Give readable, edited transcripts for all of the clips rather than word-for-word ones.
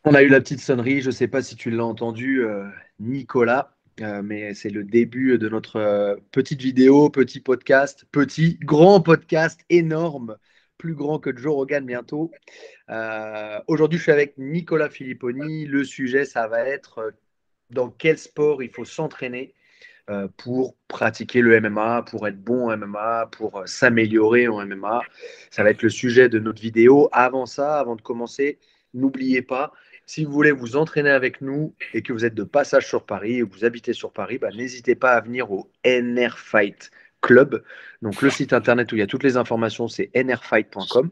On a eu la petite sonnerie, je ne sais pas si tu l'as entendu, Nicolas, mais c'est le début de notre petite vidéo, petit podcast, petit, grand podcast, énorme, plus grand que Joe Rogan bientôt. Aujourd'hui, je suis avec Nicolas Filipponi. Le sujet, ça va être dans quel sport il faut s'entraîner pour pratiquer le MMA, pour être bon en MMA, pour s'améliorer en MMA. Ça va être le sujet de notre vidéo. Avant ça, avant de commencer, n'oubliez pas, si vous voulez vous entraîner avec nous et que vous êtes de passage sur Paris ou que vous habitez sur Paris, bah, n'hésitez pas à venir au NR Fight Club. Donc le site internet où il y a toutes les informations, c'est nrfight.com.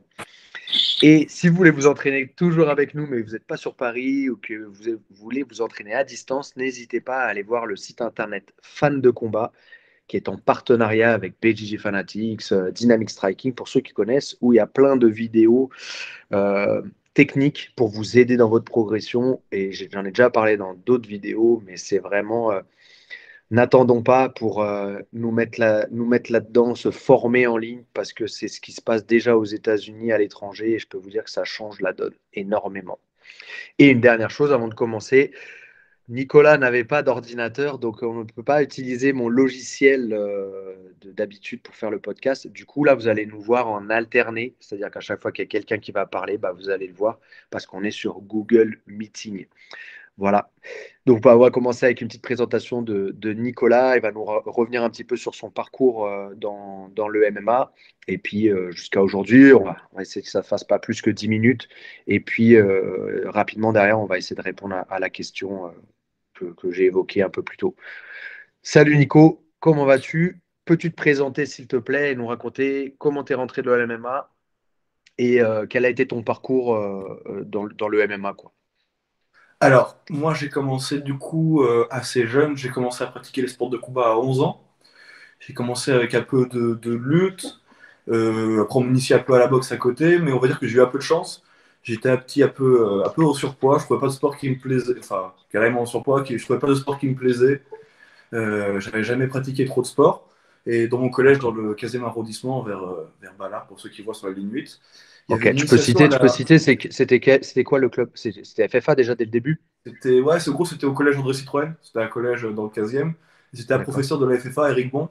Et si vous voulez vous entraîner toujours avec nous, mais vous n'êtes pas sur Paris ou que vous voulez vous entraîner à distance, n'hésitez pas à aller voir le site internet Fan de Combat, qui est en partenariat avec BJJ Fanatics, Dynamic Striking, pour ceux qui connaissent, où il y a plein de vidéos euh, techniques pour vous aider dans votre progression. Et j'en ai déjà parlé dans d'autres vidéos, mais c'est vraiment n'attendons pas pour nous mettre là-dedans, se former en ligne, parce que c'est ce qui se passe déjà aux États-Unis, à l'étranger, et je peux vous dire que ça change la donne énormément. Et une dernière chose avant de commencer, Nicolas n'avait pas d'ordinateur, donc on ne peut pas utiliser mon logiciel d'habitude pour faire le podcast. Du coup, là, vous allez nous voir en alterné, c'est-à-dire qu'à chaque fois qu'il y a quelqu'un qui va parler, bah, vous allez le voir parce qu'on est sur Google Meeting. Voilà. Donc, bah, on va commencer avec une petite présentation de Nicolas. Il va nous revenir un petit peu sur son parcours dans le MMA. Et puis, jusqu'à aujourd'hui, on va essayer que ça ne fasse pas plus que 10 minutes. Et puis, rapidement derrière, on va essayer de répondre à la question que j'ai évoquée un peu plus tôt. Salut Nico, comment vas-tu? Peux-tu te présenter, s'il te plaît, et nous raconter comment tu es rentré dans le MMA et quel a été ton parcours dans le MMA, quoi. Alors, moi j'ai commencé du coup assez jeune, j'ai commencé à pratiquer les sports de combat à 11 ans. J'ai commencé avec un peu de lutte, après on m'initie un peu à la boxe à côté, mais on va dire que j'ai eu un peu de chance. J'étais un peu au surpoids, je ne trouvais pas de sport qui me plaisait, enfin carrément en surpoids, je ne trouvais pas de sport qui me plaisait. J'avais jamais pratiqué trop de sport. Et dans mon collège, dans D'accord. le 15e arrondissement, vers Ballard, pour ceux qui voient sur la ligne 8, il y avait Ok, une initiation à tu peux la. citer, c'était quoi le club? C'était FFA déjà dès le début? Ouais, c'est gros, c'était au collège André Citroën, c'était un collège dans le 15e. C'était un D'accord. professeur de la FFA, Eric Bon,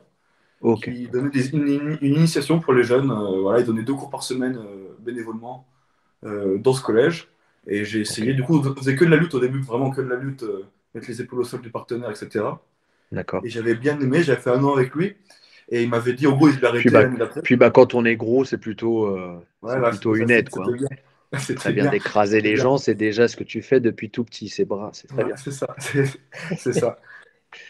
Ok, qui donnait une initiation pour les jeunes. Voilà, il donnait 2 cours par semaine bénévolement dans ce collège. Et j'ai ok, essayé, du coup, on faisait que de la lutte au début, vraiment que de la lutte, mettre les épaules au sol du partenaire, etc. d'accord. Et j'avais bien aimé, j'avais fait un an avec lui. Et il m'avait dit, en gros, il l'a Puis arrêté bah, l'année d'après. quand on est gros, Ouais, c'est là, plutôt une aide, quoi, c'était hein. bien. Ça C'était vient bien. d'écraser C'était les bien. gens, c'est déjà ce que tu fais depuis tout petit, c'est bras, c'est très Ouais, bien. c'est ça. C'est ça.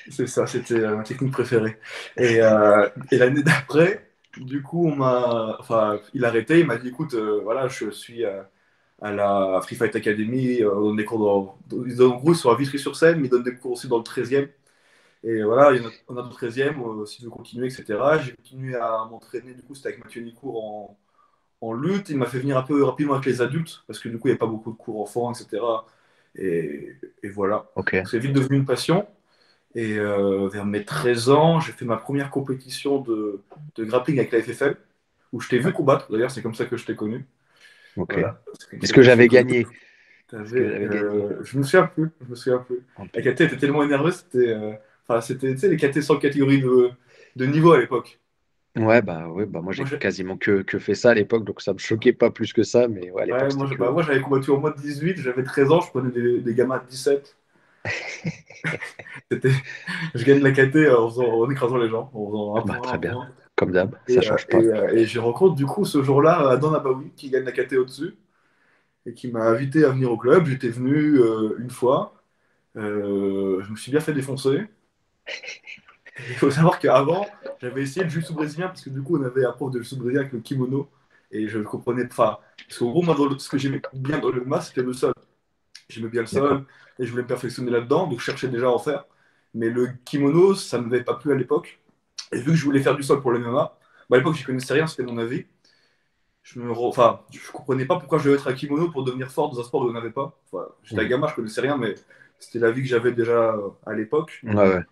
C'est ça, c'était ma technique préférée. Et l'année d'après, du coup, enfin, il a arrêté, il m'a dit, écoute, voilà, je suis à la Free Fight Academy, on donne des cours ils donnent en gros, ils sont à Vitry-sur-Seine, mais ils donnent des cours aussi dans le 13e. Et voilà, on a le 13e, si tu veux continuer, etc. J'ai continué à m'entraîner, du coup, c'était avec Mathieu Nicourt en lutte. Il m'a fait venir un peu rapidement avec les adultes, parce que du coup, il n'y a pas beaucoup de cours enfants, etc. Et, et voilà. Ok, Donc, c'est vite devenu une passion. Et vers mes 13 ans, j'ai fait ma première compétition de grappling avec la FFL, où je t'ai vu combattre. D'ailleurs, c'est comme ça que je t'ai connu. ok. Voilà, c'est comme Est-ce ça que que je t'ai j'avais connu. gagné? Est-ce que j'avais gagné? Je me souviens plus. Je me souviens plus. Oh, La putain. KT était tellement énervée, enfin, c'était, tu sais, les KT sans catégorie de niveau à l'époque. Ouais, bah moi Moi, j'ai quasiment que fait ça à l'époque, donc ça me choquait pas plus que ça, mais ouais, à l'époque ouais, c'était bah, que. moi, j'avais combattu au moins de 18, j'avais 13 ans, je prenais des gamins de 17. C'était, je gagne la KT en écrasant les gens, en faisant un Bah point, très un bien, point. comme d'hab, ça change pas. Et je rencontre du coup ce jour-là Adnan Abaoui qui gagne la KT au-dessus et qui m'a invité à venir au club. J'étais venu une fois. Je me suis bien fait défoncer. Et il faut savoir qu'avant, j'avais essayé le jiu-jitsu brésilien parce que du coup, on avait un prof de jiu-jitsu brésilien avec le kimono et je ne comprenais pas. Parce qu'en gros, moi, ce que j'aimais bien dans le MMA, c'était le sol. J'aimais bien le D'accord. sol et je voulais me perfectionner là-dedans, donc je cherchais déjà à en faire. Mais le kimono, ça ne m'avait pas plu à l'époque. Et vu que je voulais faire du sol pour le MMA, bah, à l'époque, j'y connaissais rien, c'était mon avis. Enfin, je comprenais pas pourquoi je devais être un kimono pour devenir fort dans un sport où il n'y en avait pas. Enfin, j'étais un Mhm. gamin, je connaissais rien, mais c'était la vie que j'avais déjà à l'époque. Ouais, ouais.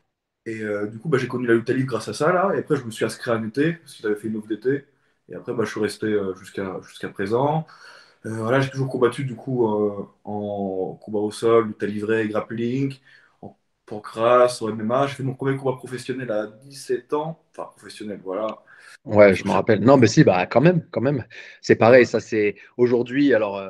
Et du coup, bah, j'ai connu la lutte livre grâce à ça, là. Et après, je me suis inscrit à un été, parce qu'ils avaient fait une offre d'été. Et après, bah, je suis resté jusqu'à présent. Voilà, j'ai toujours combattu du coup en combat au sol, lutte à livrer, grappling, en pancrace, en MMA. J'ai fait mon premier combat professionnel à 17 ans. Enfin, professionnel, voilà. Ouais, je Sur me chaque- rappelle. Non, mais si, bah quand même, quand même. C'est pareil, Voilà. ça c'est aujourd'hui. Alors,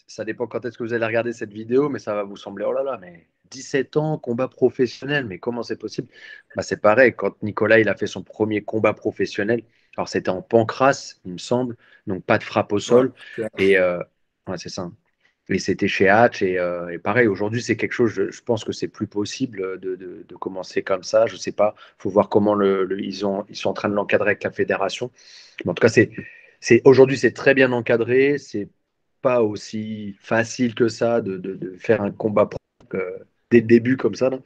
ça dépend quand est-ce que vous allez regarder cette vidéo, mais ça va vous sembler, oh là là, mais 17 ans, combat professionnel, mais comment c'est possible? Bah, c'est pareil, quand Nicolas il a fait son premier combat professionnel, alors c'était en pancrace, il me semble, donc pas de frappe au Ouais, sol, et ouais, c'est ça. Et c'était chez Hatch. Et pareil, aujourd'hui, c'est quelque chose, je pense que c'est plus possible de commencer comme ça. Je sais pas, il faut voir comment ils sont en train de l'encadrer avec la fédération. Mais en tout cas, aujourd'hui, c'est très bien encadré. C'est pas aussi facile que ça de faire un combat dès le début comme ça, là.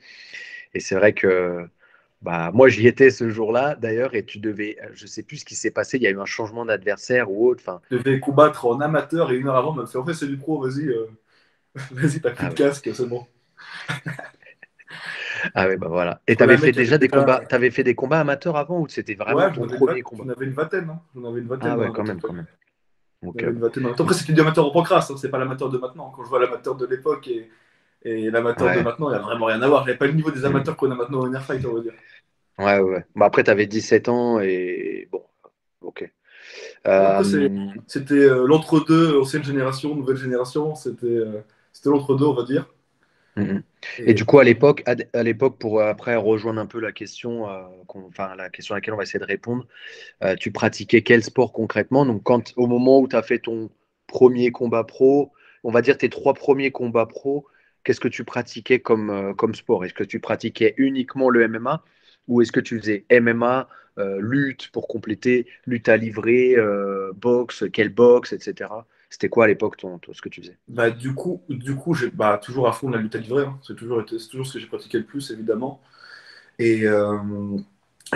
Et c'est vrai que bah, moi, j'y étais ce jour-là, d'ailleurs, et tu devais, je sais plus ce qui s'est passé, il y a eu un changement d'adversaire ou autre. Enfin, je devais combattre en amateur et une heure avant, on m'a fait en fait, c'est du pro, vas-y, vas-y, t'as plus ah de ouais. casque, c'est bon. Ah ouais, bah voilà. Et Je tu connais avais un fait mec qui avait déjà des déjà. combats, t'avais fait des combats amateurs avant ou c'était vraiment Ouais, ton premier combat? j'en avais une vingtaine, hein. J'en avais une vingtaine Ah dans ouais, l'amateur. quand même. J'en Donc, avais une vingtaine dans l'amateur. Après, c'était du amateur en pancrace, hein, c'est pas l'amateur de maintenant. Quand je vois l'amateur de l'époque et l'amateur de ouais. maintenant, il n'y a vraiment rien à voir. J'avais pas le niveau des Mm. amateurs qu'on a maintenant au Inner Fight, on va dire. Ouais. Bah, après, tu avais 17 ans et bon, ok. Ouais, après, Euh, c'était l'entre-deux, ancienne génération, nouvelle génération. C'était l'entre-deux, on va dire. mm. Et Et du coup, à l'époque, pour après rejoindre un peu la question, enfin, la question à laquelle on va essayer de répondre, tu pratiquais quel sport concrètement? Donc, au moment où tu as fait ton premier combat pro, on va dire tes trois premiers combats pro, qu'est-ce que tu pratiquais comme sport? Est-ce que tu pratiquais uniquement le MMA ou est-ce que tu faisais MMA, lutte pour compléter, lutte à livrer, boxe, quelle boxe, etc. C'était quoi à l'époque ce que tu faisais? bah, du coup j'ai bah, toujours à fond la lutte à livrer, hein. C'est toujours ce que j'ai pratiqué le plus, évidemment. Et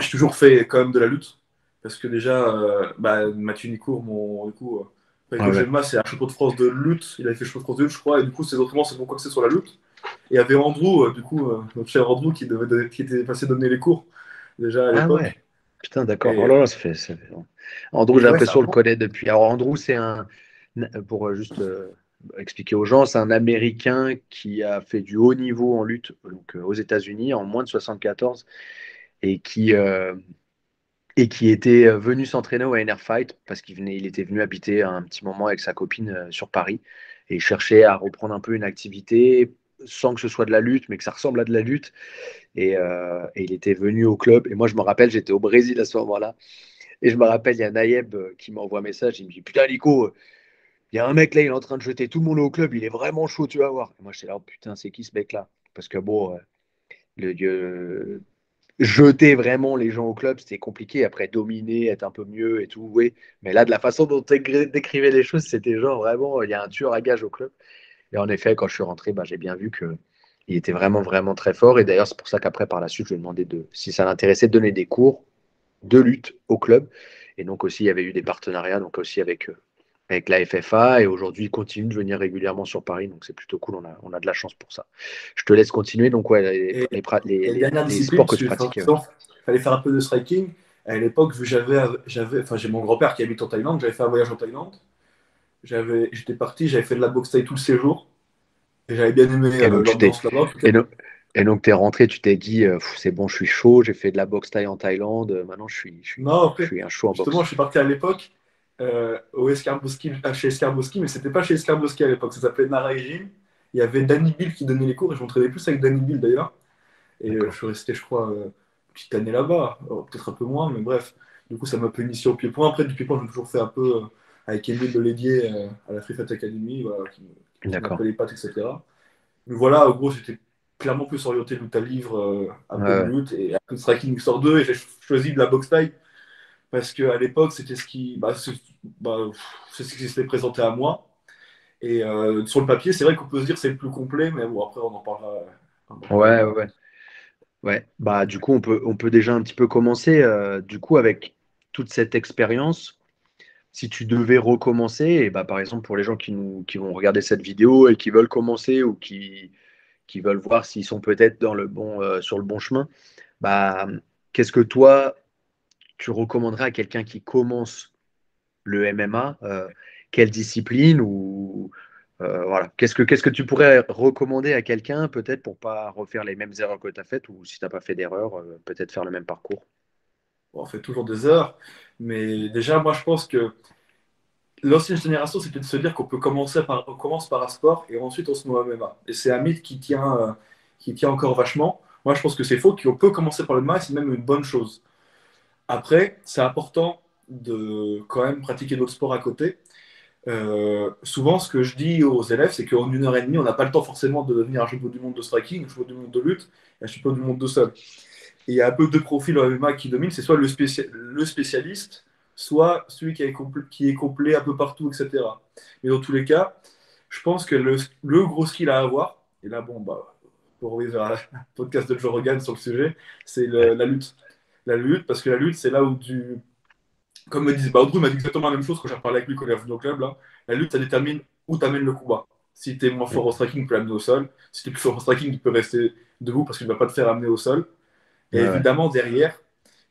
j'ai toujours fait quand même de la lutte. Parce que déjà, bah, Mathieu Nicourt, du coup, avec Ah le ouais. GMA, c'est un champion de France de lutte. Il avait fait le champion de France de lutte, je crois. Et du coup, ses entraînements, c'est beaucoup axé sur la lutte. Et il y avait Andrew, du coup, notre cher Andrew, qui était passé donner les cours, déjà à Ah ouais. l'époque. Putain, d'accord. Oh Et, là là, Andrew, j'ai et ouais, c'est l'impression un de le bon. connaître depuis. Alors, Andrew, pour juste expliquer aux gens, c'est un Américain qui a fait du haut niveau en lutte donc, aux États-Unis en moins de 74 et qui était venu s'entraîner au NR Fight parce il était venu habiter un petit moment avec sa copine sur Paris et il cherchait à reprendre un peu une activité sans que ce soit de la lutte, mais que ça ressemble à de la lutte. Et il était venu au club. Et moi, je me rappelle, j'étais au Brésil à ce moment-là. Et je me rappelle, il y a Naïeb qui m'envoie un message. Il me dit: Putain, Nico, il y a un mec là, il est en train de jeter tout le monde au club. Il est vraiment chaud, tu vas voir. Et moi, j'étais là: oh, putain, c'est qui ce mec-là? Parce que bon, jeter vraiment les gens au club, c'était compliqué. Après, dominer, être un peu mieux et tout, oui. Mais là, de la façon dont tu décrivais les choses, c'était genre vraiment, il y a un tueur à gage au club. Et en effet, quand je suis rentré, bah, j'ai bien vu que il était vraiment très fort. Et d'ailleurs, c'est pour ça qu'après, par la suite, je lui ai demandé si ça l'intéressait de donner des cours de lutte au club. Et donc aussi, il y avait eu des partenariats, donc aussi avec la FFA. Et aujourd'hui, il continue de venir régulièrement sur Paris. Donc c'est plutôt cool, on a de la chance pour ça. Je te laisse continuer. Donc ouais, Et, et dernière les discipline, sports que parce tu que pratiquais. Ouais. forcément, il fallait faire un peu de striking. À l'époque, vu que enfin, j'ai mon grand-père qui habite en Thaïlande, j'avais fait un voyage en Thaïlande. J'étais parti, j'avais fait de la boxe thaï tout le séjour. Et j'avais bien aimé Et donc, l'ambiance là-bas, en tout cas. et donc, et donc, t'es rentré, tu t'es dit, c'est bon, je suis chaud, j'ai fait de la boxe thaï en Thaïlande, maintenant Non, je après, suis un chaud en justement, boxe. je suis parti à l'époque chez Escarboski, mais c'était pas chez Escarboski à l'époque, ça s'appelait Naraïjim. Il y avait Danny Bill qui donnait les cours, et je m'entraînais plus avec Danny Bill d'ailleurs. Et je D'accord. suis resté, je crois, une petite année là-bas. Peut-être un peu moins, mais bref. Du coup, ça m'a un peu initié au pied-point. Après, du pied-point, j'ai toujours fait un peu avec Émile Lelédier à la Free Fight Academy, voilà, qui m'a un peu D'accord. les pattes, etc. Mais voilà, en gros, j'étais clairement plus orienté lutte à livre, un Ouais, peu de ouais. lutte, et un peu de striking sort 2, et j'ai choisi de la boxe taille, parce qu'à l'époque, c'était c'est ce qui s'était présenté à moi. Et sur le papier, c'est vrai qu'on peut se dire que c'est le plus complet, mais bon, après, on en Ouais, parlera. ouais. Ouais, bah du coup on peut déjà un petit peu commencer du coup avec toute cette expérience. Si tu devais recommencer, et bah par exemple pour les gens qui vont regarder cette vidéo et qui veulent commencer ou qui veulent voir s'ils sont peut-être sur le bon chemin, bah qu'est-ce que toi tu recommanderais à quelqu'un qui commence le MMA, quelle discipline Voilà. Qu'est-ce que tu pourrais recommander à quelqu'un, peut-être pour pas refaire les mêmes erreurs que tu as faites, ou si tu n'as pas fait d'erreur, peut-être faire le même parcours? Bon, on fait toujours des heures, mais déjà, moi, je pense que l'ancienne génération, c'était de se dire on commence par un sport et ensuite on se met au MMA. Et c'est un mythe qui tient encore vachement. Moi, je pense que c'est faux, qu'on peut commencer par le MMA et c'est même une bonne chose. Après, c'est important de quand même pratiquer d'autres sports à côté. Souvent, ce que je dis aux élèves, c'est qu'en 1 heure et demie, on n'a pas le temps forcément de devenir un champion du monde de striking, un champion du monde de lutte et un champion du monde de sol. Et il y a un peu deux profils en MMA qui dominent, c'est soit le spécialiste, soit celui qui est complet un peu partout, etc. Mais dans tous les cas, je pense que le gros skill à avoir, et là, bon, bah, pour revenir à un podcast de Joe Rogan sur le sujet, c'est Ouais. la lutte. La lutte, parce que la lutte, c'est là où tu. Comme me disait, bah, Audrey m'a dit exactement la même chose quand j'ai reparlé avec lui quand il est venu au club. Là. La lutte, ça détermine où tu amènes le combat. Si tu es moins fort au striking, tu peux l'amener au sol. Si tu es plus fort au striking, tu peux rester debout parce qu'il ne va pas te faire amener au sol. Et Ouais, ouais. évidemment, derrière,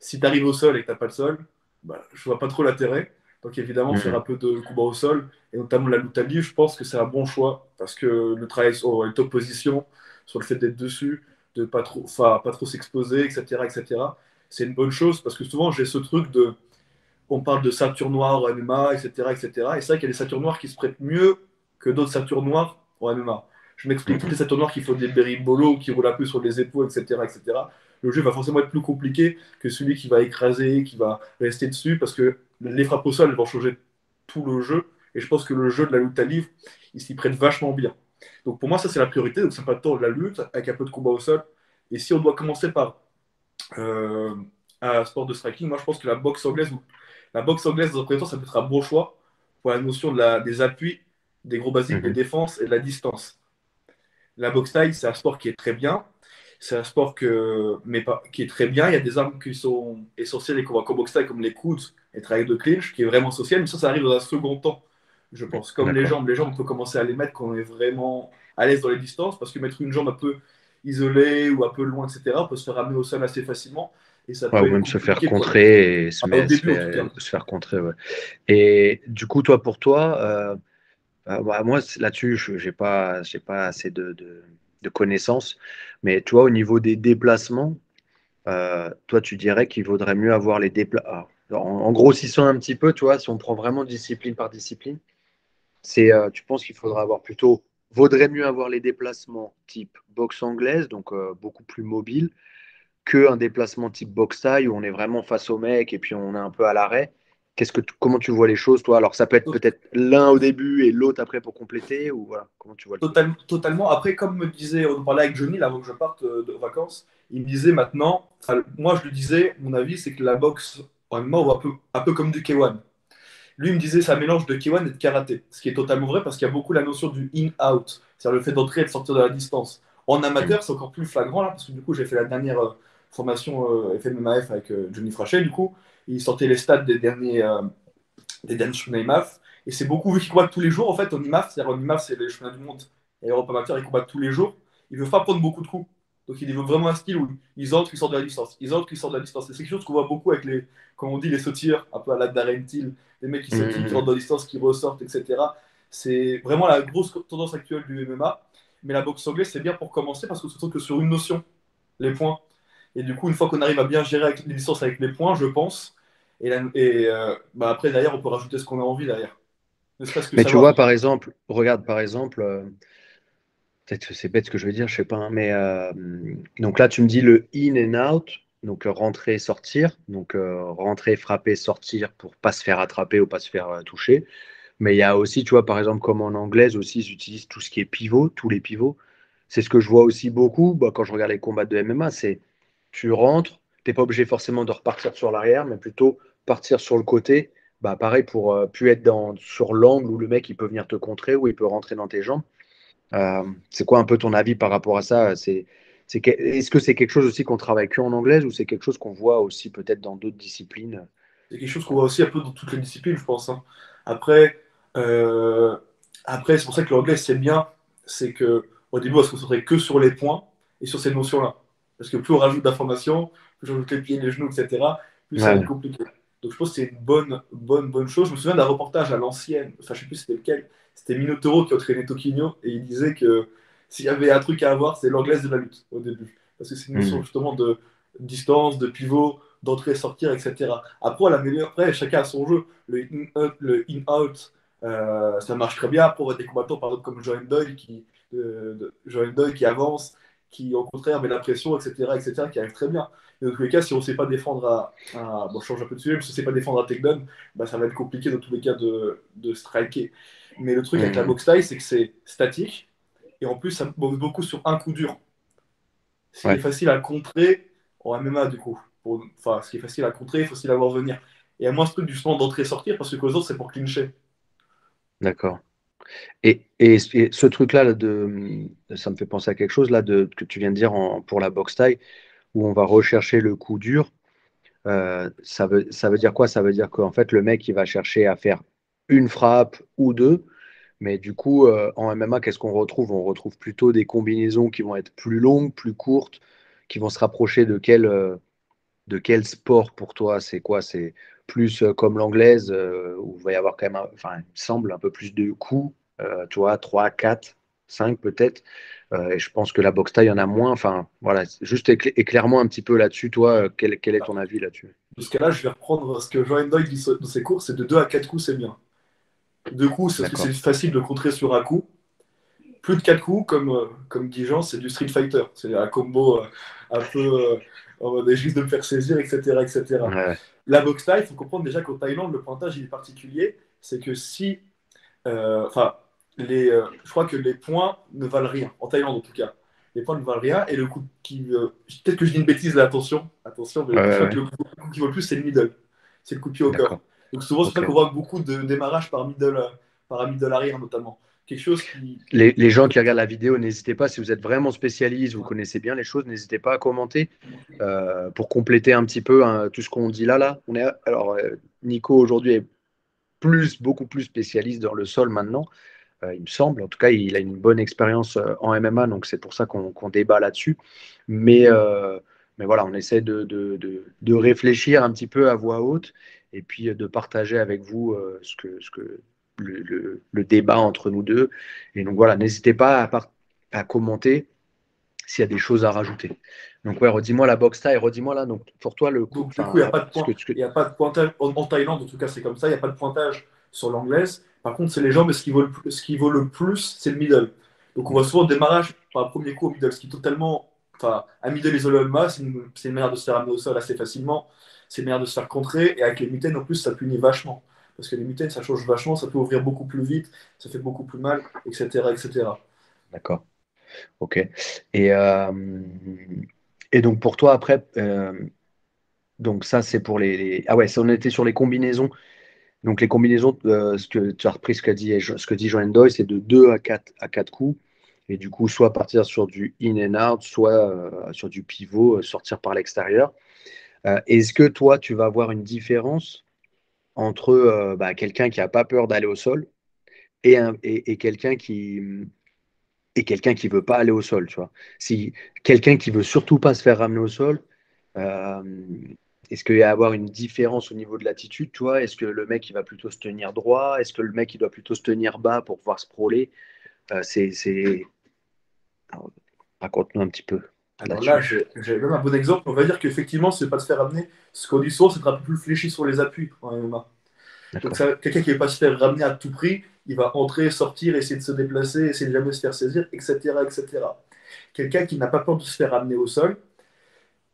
si tu arrives au sol et que tu n'as pas de sol, bah, je vois pas trop l'intérêt. Donc évidemment, faire un Mhm. peu de combat au sol, et notamment la lutte à livre, je pense que c'est un bon choix, parce que le travail sur les top positions, sur le fait d'être dessus, de pas trop s'exposer, etc., etc., c'est une bonne chose, parce que souvent j'ai ce truc de, on parle de ceinture noire au MMA, etc., etc., et c'est vrai qu'il y a des ceintures noires qui se prêtent mieux que d'autres ceintures noires au MMA. Je m'explique, toutes les Mhm. ceintures noires qui font des berimbolo, qui roulent un peu sur les épaules, etc., etc., le jeu va forcément être plus compliqué que celui qui va écraser, qui va rester dessus, parce que les frappes au sol elles vont changer tout le jeu, et je pense que le jeu de la lutte à livre, il s'y prête vachement bien. Donc pour moi, ça c'est la priorité, donc c'est pas tant la lutte, avec un peu de combat au sol, et si on doit commencer par euh, un sport de striking, moi je pense que la boxe anglaise, dans un premier temps, ça peut être un bon choix pour la notion des appuis, des gros basiques, des Mhm. défenses et de la distance. La boxe taille, c'est un sport qui est très bien. C'est un sport qui est très bien. Il y a des armes qui sont essentielles et qu'on voit qu'au boxe taille, comme les coudes et le travail de clinch, qui est vraiment essentiel. Mais ça arrive dans un second temps, je pense. Comme D'accord. les jambes, on peut commencer à les mettre quand on est vraiment à l'aise dans les distances, parce que mettre une jambe un peu isolée ou un peu loin, etc., on peut se faire ramener au sol assez facilement. Et ça Ouais, peut ou être même se faire compliqué contrer et au début, en tout cas. se faire contrer. Ouais. Et du coup, toi, pour toi, bah, moi, là-dessus, je j'ai pas assez de connaissances. Mais toi, au niveau des déplacements, toi, tu dirais qu'il vaudrait mieux avoir les déplacements. En grossissant un petit peu, tu vois, si on prend vraiment discipline par discipline, tu penses qu'il faudra avoir plutôt, vaudrait mieux avoir les déplacements type boxe anglaise, donc beaucoup plus mobile, qu'un déplacement type boxe taille où on est vraiment face au mec et puis on est un peu à l'arrêt. Comment tu vois les choses, toi? Alors, ça peut être peut-être l'un au début et l'autre après pour compléter, ou voilà, comment tu vois le truc? Totalement. Après, comme me disait, on parlait avec Johnny là, avant que je parte de vacances, il me disait maintenant, enfin, moi je lui disais, mon avis, c'est que la boxe en MMA, on voit un peu comme du K1. Lui, il me disait, c'est un mélange de K1 et de karaté. Ce qui est totalement vrai parce qu'il y a beaucoup la notion du in-out, c'est-à-dire le fait d'entrer et de sortir de la distance. En Mhm. amateur, c'est encore plus flagrant là, parce que du coup, j'ai fait la dernière formation FMMAF avec Johnny Frachet, du coup, il sortait les stats des derniers championnats IMAF. Et c'est beaucoup vu qu'ils combattent tous les jours en fait en IMAF. C'est-à-dire en IMAF, c'est les championnats du monde et Europe amateur, ils combattent tous les jours. Ils ne veulent pas prendre beaucoup de coups. Donc ils développent vraiment un style où ils entrent, ils sortent de la distance. Ils entrent, ils sortent de la distance. Et c'est quelque chose qu'on voit beaucoup avec les, comme on dit, les sautilleurs, un peu à la Darren Till, les mecs qui sautillent, qui Mhm. rentrent dans la distance, qui ressortent, etc. C'est vraiment la grosse tendance actuelle du MMA. Mais la boxe anglaise, c'est bien pour commencer parce que se trouve que sur une notion, les points. Et du coup, une fois qu'on arrive à bien gérer les distances avec les points, je pense, bah après, derrière, on peut rajouter ce qu'on a envie derrière. Ne serait-ce que Mais tu savoir. vois, par exemple, regarde, par exemple, peut-être que c'est bête ce que je veux dire, je sais pas, hein, mais donc là, tu me dis le in and out, donc rentrer, sortir, donc rentrer, frapper, sortir pour pas se faire attraper ou pas se faire toucher. Mais il y a aussi, tu vois, par exemple, comme en anglaise aussi, ils utilisent tout ce qui est pivot, tous les pivots. C'est ce que je vois aussi beaucoup bah, quand je regarde les combats de MMA, c'est tu rentres, t'es pas obligé forcément de repartir sur l'arrière, mais plutôt partir sur le côté. Bah, pareil pour plus être sur l'angle où le mec il peut venir te contrer ou il peut rentrer dans tes jambes. C'est quoi un peu ton avis par rapport à ça? Est-ce que c'est quelque chose aussi qu'on travaille que en anglaise ou c'est quelque chose qu'on voit aussi peut-être dans d'autres disciplines? C'est quelque chose qu'on voit aussi un peu dans toutes les disciplines, je pense, hein. Après, euh, après c'est pour ça que l'anglais, c'est bien. C'est que au début, on va se concentrer que sur les points et sur ces notions-là. Parce que plus on rajoute d'informations, plus on rajoute les pieds, les genoux, etc., plus ça va être Ouais. compliqué. Donc je pense que c'est une bonne chose. Je me souviens d'un reportage à l'ancienne, enfin je sais plus c'était lequel, c'était Minotauro qui entraînait Toquinho et il disait que s'il y avait un truc à avoir, c'est l'anglaise de la lutte au début. Parce que c'est une notion Hmm. justement de distance, de pivot, d'entrée, sortir, etc. Après, après, chacun a son jeu. Le in-out, ça marche très bien. Après, on voit des combattants, par exemple, comme Joan Doyle qui avance, qui au contraire met la pression, etc., qui arrive très bien. Et dans tous les cas, si on ne sait pas défendre bon, je change un peu de sujet, mais si on ne sait pas défendre un takedown, bah, ça va être compliqué dans tous les cas de striker. Mais le truc avec la Hmm. boxe taille, c'est que c'est statique. Et en plus, ça boxe beaucoup sur un coup dur. Ce qui est Ouais, facile à contrer en MMA, du coup. Enfin, ce qui est facile à contrer, il faut aussi l'avoir venir. Et à moins ce truc justement d'entrer-sortir, parce que qu'aux autres, c'est pour clincher. d'accord. Et ce truc-là, ça me fait penser à quelque chose là, que tu viens de dire pour la boxe taille, où on va rechercher le coup dur. Ça veut dire quoi? Ça veut dire qu'en fait, le mec, il va chercher à faire une frappe ou deux. Mais du coup, en MMA, qu'est-ce qu'on retrouve? On retrouve plutôt des combinaisons qui vont être plus longues, plus courtes, qui vont se rapprocher de quel sport pour toi? C'est quoi? C'est plus comme l'anglaise, où il va y avoir quand même, enfin, il me semble, un peu plus de coups, tu vois, 3, 4, 5 peut-être. Et je pense que la boxe taille, il y en a moins. Enfin, voilà, juste éclaire-moi un petit peu là-dessus, toi, quel est ton avis là-dessus? Jusqu'à là, je vais reprendre ce que Joan Doyle dit dans ses cours, c'est de 2 à 4 coups, c'est bien. 2 coups, c'est parce que c'est D'accord, facile de contrer sur un coup. Plus de 4 coups, comme dit Jean, c'est du Street Fighter. C'est un combo un peu en mode juste de me faire saisir, etc., etc. ouais, La boxe taille, il faut comprendre déjà qu'au Thaïlande, le pointage il est particulier. C'est que si. Enfin, je crois que les points ne valent rien. En Thaïlande, en tout cas. Les points ne valent rien. Et le coup qui. Peut-être que je dis une bêtise là, attention. Attention, mais ouais, je ouais, crois que ouais. le coup qui vaut le plus, c'est le middle. C'est le coup de pied au corps. D'accord, Donc souvent, c'est pour ça ok. qu'on voit beaucoup de démarrage par un middle arrière, notamment. Quelque chose qui. Les gens qui regardent la vidéo, n'hésitez pas, si vous êtes vraiment spécialiste, vous connaissez bien les choses, n'hésitez pas à commenter pour compléter un petit peu hein, tout ce qu'on dit là. Alors, Nico aujourd'hui est beaucoup plus spécialiste dans le sol maintenant, il me semble. En tout cas, il a une bonne expérience en MMA, donc c'est pour ça qu'on débat là-dessus. Mais voilà, on essaie de réfléchir un petit peu à voix haute et puis de partager avec vous le débat entre nous deux. Et donc voilà, n'hésitez pas à commenter s'il y a des choses à rajouter. Donc ouais, redis-moi la box taille, redis-moi là. Donc pour toi, le coup, Donc, du coup, il n'y a enfin, pas de ce point. que, Il n'y a pas de pointage. En Thaïlande, en tout cas, c'est comme ça. Il n'y a pas de pointage sur l'anglaise. Par contre, c'est les jambes. Et ce qui vaut le plus, c'est le middle. Donc, on voit souvent le démarrage par premier coup au middle. Ce qui est totalement. Enfin, un middle isolé au MMA, c'est une manière de se faire amener au sol assez facilement. C'est une manière de se faire contrer. Et avec les mitaines, en plus, ça punit vachement. Parce que les mitaines, ça change vachement. Ça peut ouvrir beaucoup plus vite. Ça fait beaucoup plus mal, etc., etc. d'accord, ok. Et, euh, et donc pour toi après, donc ça c'est pour ah ouais, ça, on était sur les combinaisons. Donc les combinaisons, ce que tu as repris ce que dit Joanne Doyle, c'est de 2 à quatre coups. Et du coup, soit partir sur du in and out, soit sur du pivot, sortir par l'extérieur. Est-ce que toi, tu vas avoir une différence entre quelqu'un qui n'a pas peur d'aller au sol et quelqu'un qui veut pas aller au sol, tu vois? Si quelqu'un qui veut surtout pas se faire ramener au sol, euh, est-ce qu'il va y avoir une différence au niveau de l'attitude, tu vois? Est-ce que le mec il va plutôt se tenir droit? Est-ce que le mec il doit plutôt se tenir bas pour pouvoir se sprawler? Alors, raconte-nous un petit peu Alors là, là-dessus. j'ai même un bon exemple. On va dire qu'effectivement, c'est pas de se faire amener. Ce qu'on dit souvent, c'est d'être un peu plus fléchi sur les appuis en MMA. Donc, D'accord. ça, quelqu'un qui ne veut pas se faire ramener à tout prix, il va entrer, sortir, essayer de se déplacer, essayer de jamais se faire saisir, etc., etc. Quelqu'un qui n'a pas peur de se faire ramener au sol,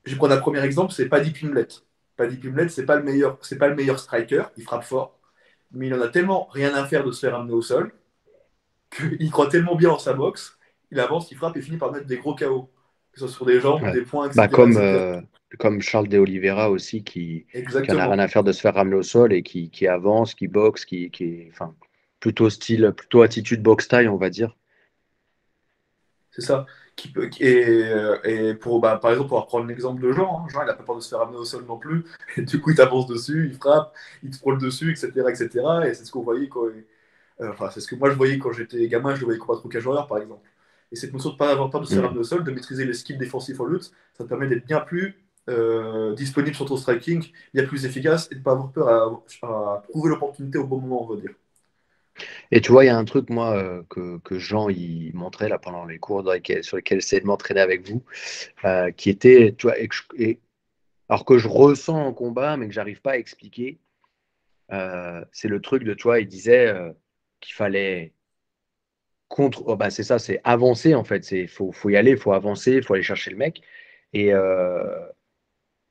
je vais prendre un premier exemple, c'est Paddy Pimblett. Paddy Pimblett, c'est pas le meilleur striker, il frappe fort, mais il en a tellement rien à faire de se faire ramener au sol qu'il croit tellement bien en sa boxe, il avance, il frappe et finit par mettre des gros KO, que ce soit sur des jambes, Ouais. des poings, Bah, etc., comme, etc. euh, comme Charles de Oliveira aussi, qui en a rien Exactement. à faire de se faire ramener au sol et qui avance, qui boxe, enfin, plutôt attitude boxe taille, on va dire. C'est ça. Et par exemple, pour reprendre l'exemple de Jean, hein, Jean, il n'a pas peur de se faire amener au sol non plus. Et du coup, il t'avance dessus, il frappe, il te frôle dessus, etc., etc. Et cetera. Et c'est ce qu'on voyait enfin, c'est ce que moi je voyais quand j'étais gamin, je le voyais combattre au cage horaire, par exemple. Et cette notion de ne pas avoir peur de se faire Mm. amener au sol, de maîtriser les skills défensifs en lutte, ça te permet d'être bien plus disponible sur ton striking, bien plus efficace et de ne pas avoir peur à trouver l'opportunité au bon moment, on va dire. Et tu vois, il y a un truc, moi, que Jean, il montrait là pendant les cours sur lesquels j'essayais de m'entraîner avec vous, qui était, tu vois, alors que je ressens en combat, mais que j'arrive pas à expliquer, c'est le truc de, tu vois, il disait qu'il fallait oh, bah, c'est ça, c'est avancer en fait. Faut y aller, faut avancer, faut aller chercher le mec. Et, euh,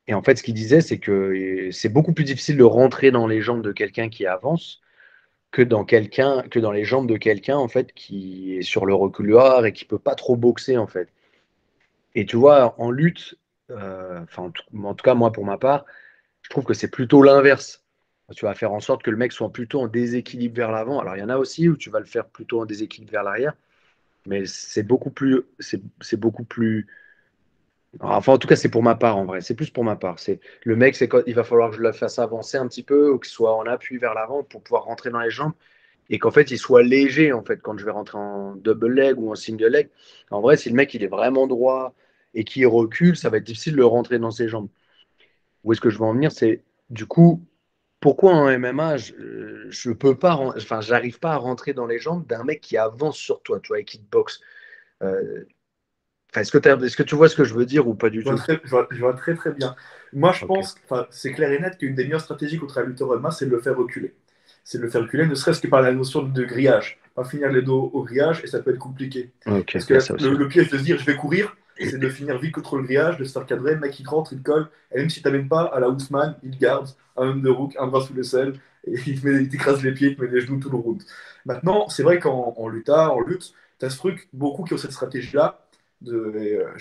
et en fait, ce qu'il disait, c'est que c'est beaucoup plus difficile de rentrer dans les jambes de quelqu'un qui avance que dans les jambes de quelqu'un en fait qui est sur le reculoir et qui peut pas trop boxer en fait. Et tu vois, en lutte, en tout cas moi pour ma part, je trouve que c'est plutôt l'inverse. Tu vas faire en sorte que le mec soit plutôt en déséquilibre vers l'avant. Alors il y en a aussi où tu vas le faire plutôt en déséquilibre vers l'arrière, mais c'est beaucoup plus. Enfin, en tout cas, c'est pour ma part en vrai. C'est plus pour ma part. C'est le mec, c'est quand il va falloir que je le fasse avancer un petit peu ou qu'il soit en appui vers l'avant pour pouvoir rentrer dans les jambes et qu'en fait il soit léger en fait quand je vais rentrer en double leg ou en single leg. En vrai, si le mec il est vraiment droit et qu'il recule, ça va être difficile de rentrer dans ses jambes. Où est-ce que je veux en venir? C'est du coup pourquoi en MMA je peux pas, enfin j'arrive pas à rentrer dans les jambes d'un mec qui avance sur toi, tu vois, et qui te boxe. Euh, est-ce que tu vois ce que je veux dire ou pas du tout? Je vois très très bien. Moi, je Ok. pense, enfin, c'est clair et net qu'une des meilleures stratégies contre un lutteur MMA, c'est de le faire reculer. C'est de le faire reculer, ne serait-ce que par la notion de grillage. Pas finir les dos au grillage et ça peut être compliqué. Ok, Parce il y a que ça aussi. le piège de se dire je vais courir, c'est de finir vite contre le grillage, de se faire cadrer, le mec il rentre, il te colle, et même si t'amènes pas à la Ousmane, il te garde, un homme de hook, un bras sous l'aisselle, et il t'écrase les pieds, il te met les genoux tout le round. Maintenant, c'est vrai qu'en lutte, t'as ce truc, beaucoup qui ont cette stratégie-là, je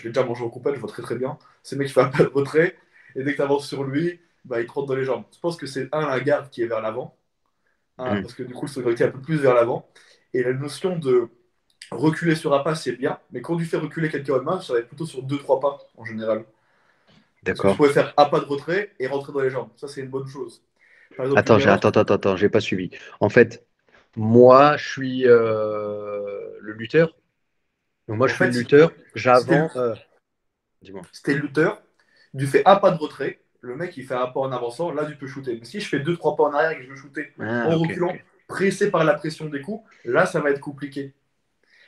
l'ai déjà mangé en compète, je vois très très bien. C'est le mec qui fait un pas de retrait, et dès que tu avances sur lui, bah, il te rentre dans les jambes. Je pense que c'est la garde qui est vers l'avant, Mhm. parce que du coup, le solidarité est un peu plus vers l'avant. Et la notion de reculer sur un pas, c'est bien, mais quand tu fais reculer quelqu'un en main, ça va être plutôt sur deux trois pas en général. Parce que tu D'accord. pourrais faire un pas de retrait et rentrer dans les jambes. Ça, c'est une bonne chose. Par exemple, une Attends, erreur. j'ai pas suivi. En fait, moi, je suis le lutteur. Donc moi, je En suis le fait, lutteur. si t'es J'avance. Dis-moi. le lutteur, tu fais un pas de retrait, le mec il fait un pas en avançant, là tu peux shooter. Mais si je fais deux trois pas en arrière et que je veux shooter Ah, en ok, reculant, ok. pressé par la pression des coups, là ça va être compliqué.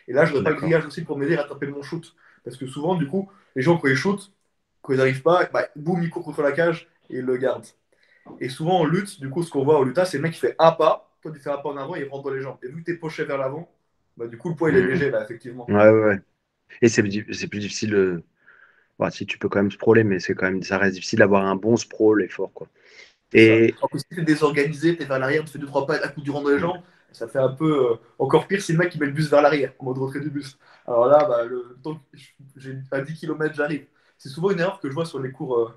Et là, je n'aurais pas le D'accord. grillage aussi pour m'aider à taper mon shoot. Parce que souvent, du coup, les gens, quand ils shootent, quand ils n'arrivent pas, bah, boum, ils courent contre la cage et ils le gardent. Et souvent, en lutte, du coup, ce qu'on voit au lutte, c'est le mec qui fait un pas, toi, tu fais un pas en avant et il rentre dans les jambes. Et vu que tu es poché vers l'avant, bah, du coup, le poids, il est Mhm. léger, là, effectivement. Ouais, ouais, ouais. Et c'est plus difficile. Bah, si tu peux quand même sprawler, mais c'est quand même, ça reste difficile d'avoir un bon sprawl et fort, quoi. C'est ça. Et Alors que si tu es désorganisé, tu es vers l'arrière, tu fais deux trois pas, à coup, du rentre dans les jambes, ça fait un peu encore pire si le mec il met le bus vers l'arrière, en mode retrait du bus. Alors là, bah, j'ai à 10 km, j'arrive. C'est souvent une erreur que je vois sur les cours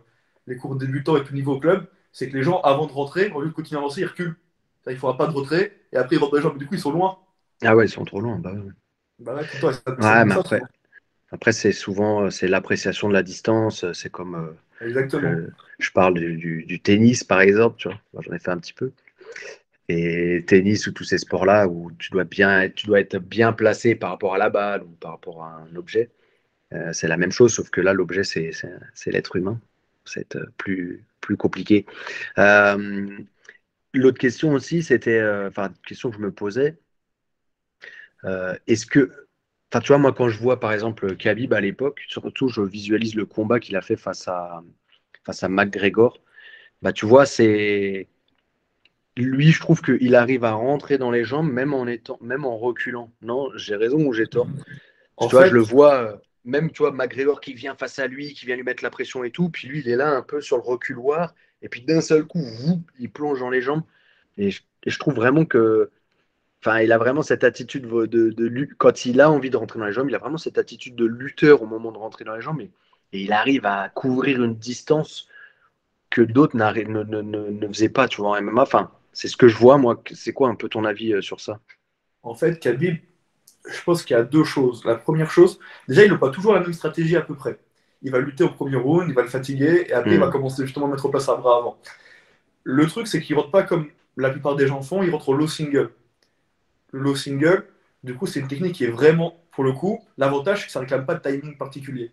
débutants et tout niveau au club, c'est que les gens, avant de rentrer, au lieu de continuer à avancer, ils reculent. Ça, ils font un pas de retrait, et après ils rentrent dans les jambes, du coup ils sont loin. ah ouais, ils sont trop loin. Bah ouais. Bah ouais, tout le temps, ça Ouais, donne mais ça après, souvent. après c'est souvent c'est l'appréciation de la distance. C'est comme Exactement. je parle du tennis, par exemple. Tu vois, moi, j'en ai fait un petit peu. Et tennis ou tous ces sports-là où tu dois être bien placé par rapport à la balle ou par rapport à un objet. C'est la même chose, sauf que là, l'objet, c'est l'être humain. C'est plus compliqué. Euh, L'autre question aussi, c'était, enfin, une question que je me posais, est-ce que, enfin, tu vois, moi, quand je vois, par exemple, Khabib à l'époque, surtout, je visualise le combat qu'il a fait face à McGregor. Bah, tu vois, lui, je trouve qu'il arrive à rentrer dans les jambes, même en reculant. Non, j'ai raison ou j'ai tort? Parce que, En tu vois, je le fait, vois, même, tu vois, McGregor qui vient face à lui, qui vient lui mettre la pression et tout, puis lui, il est là un peu sur le reculoir, et puis d'un seul coup, il plonge dans les jambes. Et je trouve vraiment que, enfin, il a vraiment cette attitude quand il a envie de rentrer dans les jambes, il a vraiment cette attitude de lutteur au moment de rentrer dans les jambes, et il arrive à couvrir une distance que d'autres ne faisaient pas, tu vois, en MMA. Enfin, c'est ce que je vois, moi. C'est quoi un peu ton avis sur ça? Khabib, je pense qu'il y a deux choses. La première chose, déjà, il n'a pas toujours la même stratégie à peu près. Il va lutter au premier round, il va le fatiguer, et après, il va Hmm. commencer justement à mettre en place un bras avant. Le truc, c'est qu'il ne rentre pas comme la plupart des gens font, il rentre au low single. Le low single, du coup, c'est une technique qui est vraiment, pour le coup, l'avantage, c'est que ça ne réclame pas de timing particulier.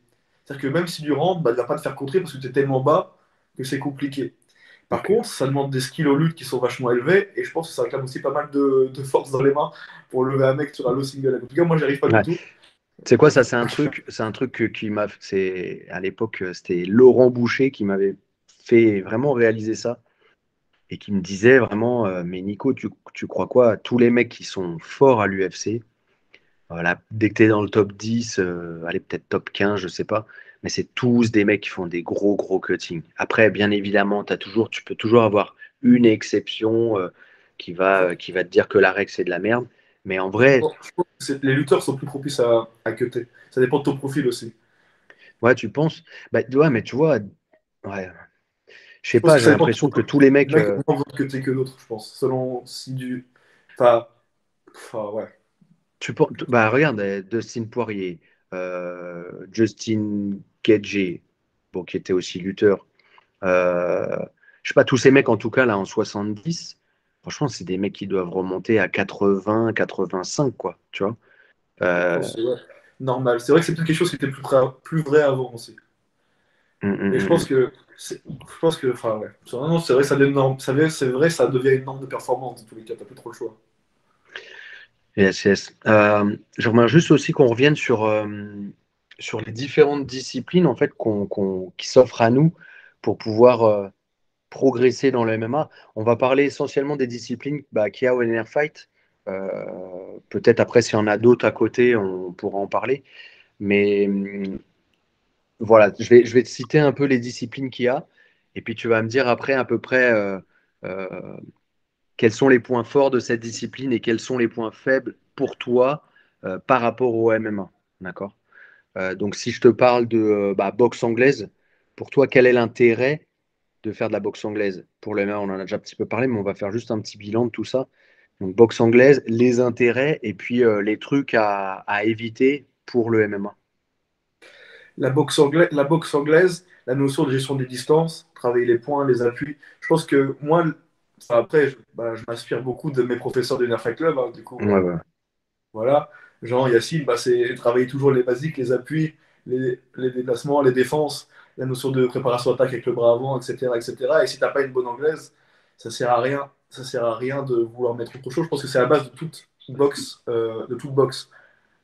C'est-à-dire que même si tu rentres, bah, il ne va pas te faire contrer parce que tu es tellement bas que c'est compliqué. Par Ok. contre, ça demande des skills au lutte qui sont vachement élevés et je pense que ça réclame aussi pas mal de force dans les mains pour lever un mec sur un low single leg. En tout cas, moi, j'y arrive pas du Ouais. tout. C'est quoi ça? Je- C'est un truc qui m'a. C'est à l'époque, c'était Laurent Boucher qui m'avait fait vraiment réaliser ça et qui me disait vraiment, mais Nico, tu crois quoi? Tous les mecs qui sont forts à l'UFC, voilà, dès que tu es dans le top 10, allez peut-être top 15, je sais pas, mais c'est tous des mecs qui font des gros cuttings. Après, bien évidemment, tu peux toujours avoir une exception qui va te dire que la règle c'est de la merde, mais en vrai, je pense que les lutteurs sont plus propices à cutter. Ça dépend de ton profil aussi. ouais, tu penses, bah, ouais, mais tu vois, ouais, je sais Je pense pas, que j'ai ça dépend de l'impression que tous les les mecs, mecs ont moins besoin de cutter que d'autres, je pense. Selon si du. Enfin, ouais. bah, regarde, Dustin Poirier, Justin Gaethje, bon, qui était aussi lutteur, je sais pas, tous ces mecs en tout cas là en 70, franchement, c'est des mecs qui doivent remonter à 80, 85, quoi, tu vois. Je Euh, pense que ouais, normal. C'est vrai que c'est peut-être quelque chose qui était plus vrai avant aussi. hum, hum, Et je hum, pense hum. que, enfin, ouais. Non, c'est vrai, ça devient une norme. C'est vrai, ça devient une norme de performance dans tous les cas. T'as plus trop le choix. Yes, yes. J'aimerais juste aussi qu'on revienne sur les différentes disciplines en fait qui s'offrent à nous pour pouvoir progresser dans le MMA. On va parler essentiellement des disciplines bah, qu'il y a au NR Fight. Peut-être après, s'il y en a d'autres à côté, on pourra en parler. Mais voilà, je vais te citer un peu les disciplines qu'il y a. Et puis tu vas me dire après à peu près euh, quels sont les points forts de cette discipline et quels sont les points faibles pour toi par rapport au MMA. D'accord? Donc si je te parle de bah, boxe anglaise, pour toi, quel est l'intérêt de faire de la boxe anglaise? Pour le MMA, on en a déjà un petit peu parlé, mais on va faire juste un petit bilan de tout ça. Donc boxe anglaise, les intérêts et puis les trucs à éviter pour le MMA. La boxe anglaise, la notion de gestion des distances, travailler les points, les appuis. Je pense que moi, enfin, après, je m'inspire beaucoup de mes professeurs du Nerf Fight Club. Hein, du coup, Ouais, ouais. voilà. Genre, Yacine, c'est travailler toujours les basiques, les appuis, les déplacements, les défenses, la notion de préparation d'attaque avec le bras avant, etc., etc. Et cetera. Et si t'as pas une bonne anglaise, ça sert à rien. Ça sert à rien de vouloir mettre autre chose. Je pense que c'est la base de toute boxe,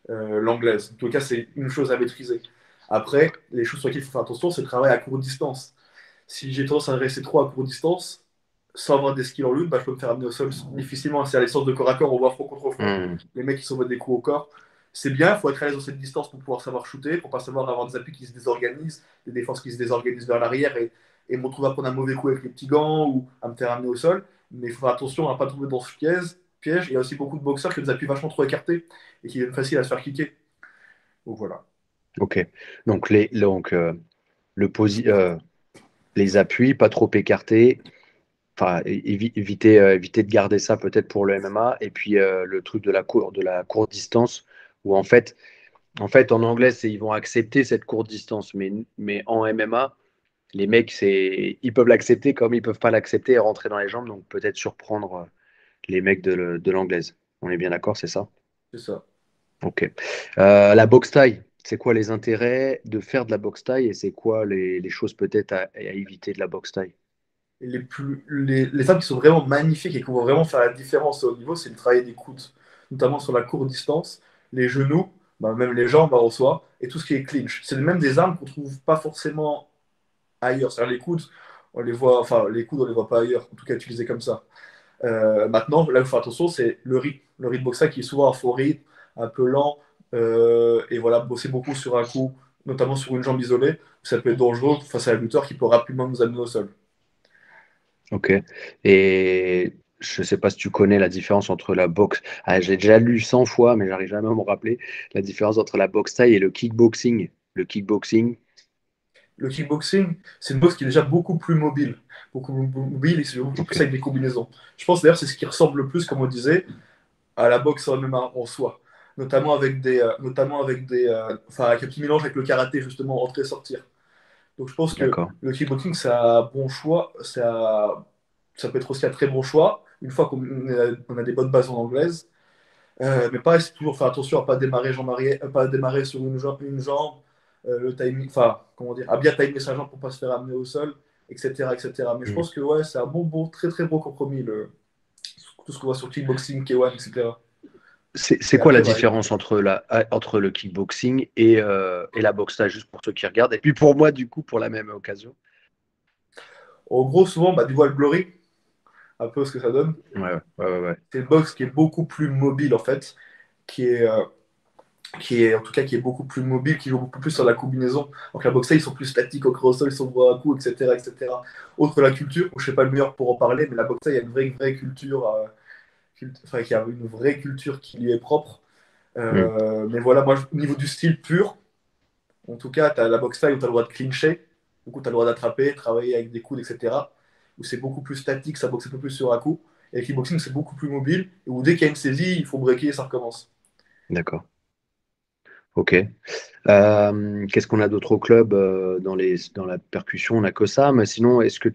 l'anglaise. En tout cas, c'est une chose à maîtriser. Après, les choses sur lesquelles il faut faire attention, c'est le travail à courte distance. Si j'ai tendance à rester trop à courte distance, sans avoir des skills en lutte, je peux me faire amener au sol difficilement. C'est à l'essence de corps à corps, on voit front contre front. Hmm. Les mecs qui s'envoient des coups au corps. C'est bien, il faut être à l'aise dans cette distance pour pouvoir savoir shooter, pour pas savoir avoir des appuis qui se désorganisent, des défenses qui se désorganisent vers l'arrière et me retrouver à prendre un mauvais coup avec les petits gants ou à me faire amener au sol. Mais il faut faire attention à ne pas tomber dans ce piège. Il y a aussi beaucoup de boxeurs qui ont des appuis vachement trop écartés et qui viennent facile à se faire kicker. Donc voilà. Ok. Donc, le les appuis, pas trop écartés. Enfin, éviter de garder ça peut-être pour le MMA. Et puis le truc de la courte distance, où en anglais, ils vont accepter cette courte distance. Mais en MMA, les mecs, ils peuvent l'accepter comme ils peuvent pas l'accepter et rentrer dans les jambes. Donc peut-être surprendre les mecs de l'anglaise. On est bien d'accord, c'est ça? C'est ça. Ok. La boxe taille, c'est quoi les intérêts de faire de la boxe taille et c'est quoi les choses peut-être à éviter de la boxe taille? Et les femmes qui sont vraiment magnifiques et qui vont vraiment faire la différence au niveau, c'est le travail des coudes, notamment sur la courte distance, les genoux, même les jambes en soi, et tout ce qui est clinch. C'est même des armes qu'on trouve pas forcément ailleurs. C'est-à-dire les coudes, on les voit, enfin les coudes on les voit pas ailleurs, en tout cas utilisés comme ça. Maintenant, là où il faut faire attention, c'est le rythme boxa qui est souvent un faux rythme, un peu lent, et voilà, bosser beaucoup sur un coup, notamment sur une jambe isolée, ça peut être dangereux face à un lutteur qui peut rapidement nous amener au sol. Ok. Et je sais pas si tu connais la différence entre la boxe. Ah, j'ai déjà lu 100 fois, mais j'arrive jamais à me rappeler la différence entre la boxe taille et le kickboxing. Le kickboxing, Le kickboxing, c'est une boxe qui est déjà beaucoup plus mobile. Beaucoup plus mobile et c'est beaucoup ok. plus avec des combinaisons. Je pense d'ailleurs que c'est ce qui ressemble le plus, comme on disait, à la boxe en MMA en soi. Notamment avec enfin, avec un petit mélange avec le karaté, justement, entrer-sortir. Donc je pense que D'accord. le kickboxing, c'est un bon choix. Ça peut être aussi un très bon choix, une fois qu'on a des bonnes bases en anglaise. Mais pareil, c'est toujours faire attention à ne pas démarrer, jambe arrière, pas démarrer sur une jambe le timing, enfin, comment dire, à bien timer sa jambe pour pas se faire amener au sol, etc., etc. Mais je Mm. pense que ouais, c'est un très très beau compromis, tout ce qu'on voit sur kickboxing, K1, etc. C'est Et quoi la après, bah, différence entre le kickboxing et la boxe là, juste pour ceux qui regardent, et puis pour moi, du coup, pour la même occasion? en gros, souvent, bah, du Wall Glory, un peu ce que ça donne. Ouais, ouais, ouais, ouais. C'est une boxe qui est beaucoup plus mobile, en fait, qui est, euh, en tout cas, qui est beaucoup plus mobile, qui joue beaucoup plus sur la combinaison. Donc la boxe, ils sont plus statiques au creux au sol, ils sont bras à coups, etc., etc. Autre la culture, je ne suis pas le meilleur pour en parler, mais la boxe, il y a une vraie culture, enfin, il y a une vraie culture qui lui est propre. Mm. Mais voilà, moi, au niveau du style pur, en tout cas, tu as la boxe style où tu as le droit de clincher, du coup, tu as le droit d'attraper, travailler avec des coudes, etc. Où c'est beaucoup plus statique, ça boxe un peu plus sur un coup. Et le kickboxing, c'est beaucoup plus mobile, et où dès qu'il y a une saisie, il faut breaker et ça recommence. D'accord. Ok. Qu'est-ce qu'on a d'autre au club dans la percussion? On n'a que ça, mais sinon, est-ce que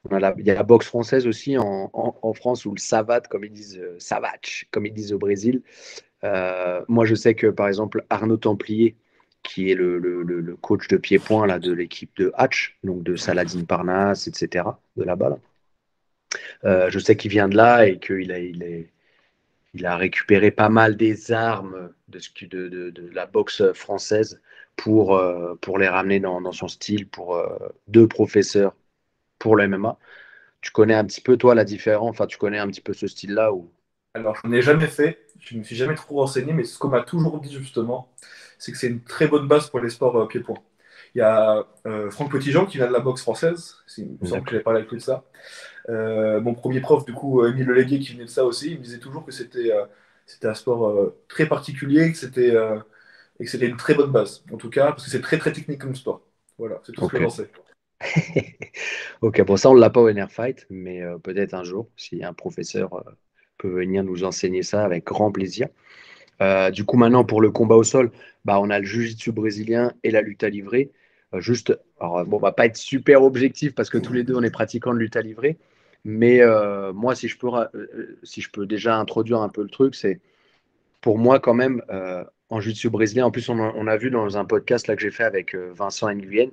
il y a la boxe française aussi en France, ou le savate, comme ils disent, savate, comme ils disent au Brésil. Moi, je sais que par exemple Arnaud Templier, qui est le coach de pied-point là, de l'équipe de Hatch, donc de Saladin Parnasse, etc., de là-bas. Là. Je sais qu'il vient de là et il a récupéré pas mal des armes de la boxe française pour les ramener dans son style, pour deux professeurs pour le MMA. Tu connais un petit peu, toi, la différence, enfin, tu connais un petit peu ce style-là ou... Alors, je n'en ai jamais fait, je ne me suis jamais trop renseigné, mais ce qu'on m'a toujours dit justement, c'est que c'est une très bonne base pour les sports pied-point. Il y a Franck Petitjean qui vient de la boxe française, il me semble que D'accord. j'avais parlé avec lui de ça. Mon premier prof, du coup, Émile Lelégué, qui venait de ça aussi, il me disait toujours que c'était un sport très particulier, et que c'était une très bonne base, en tout cas, parce que c'est très très technique comme sport. Voilà, c'est tout ce que Ok. j'en sais. Ok, pour ça, on ne l'a pas au Air Fight, mais peut-être un jour, si un professeur peut venir nous enseigner ça avec grand plaisir. Du coup, maintenant, pour le combat au sol, bah, on a le jiu-jitsu brésilien et la lutte à livrer. Juste, alors, bon, on va pas être super objectif parce que tous les deux, on est pratiquants de lutte à livrer. Mais moi, si je peux déjà introduire un peu le truc, c'est pour moi quand même, en jiu-jitsu brésilien, en plus, on a vu dans un podcast là, que j'ai fait avec Vincent Nguyen,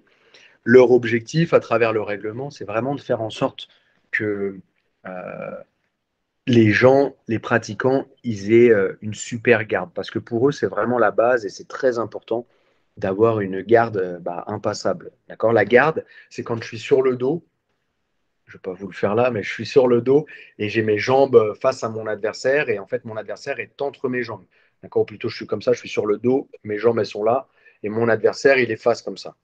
leur objectif à travers le règlement, c'est vraiment de faire en sorte que les gens, les pratiquants, ils aient une super garde. Parce que pour eux, c'est vraiment la base et c'est très important d'avoir une garde impassable. D'accord. La garde, c'est quand je suis sur le dos, je ne vais pas vous le faire là, mais je suis sur le dos et j'ai mes jambes face à mon adversaire et en fait, mon adversaire est entre mes jambes. D'accord. Ou plutôt, je suis comme ça, je suis sur le dos, mes jambes, elles sont là et mon adversaire, il est face comme ça.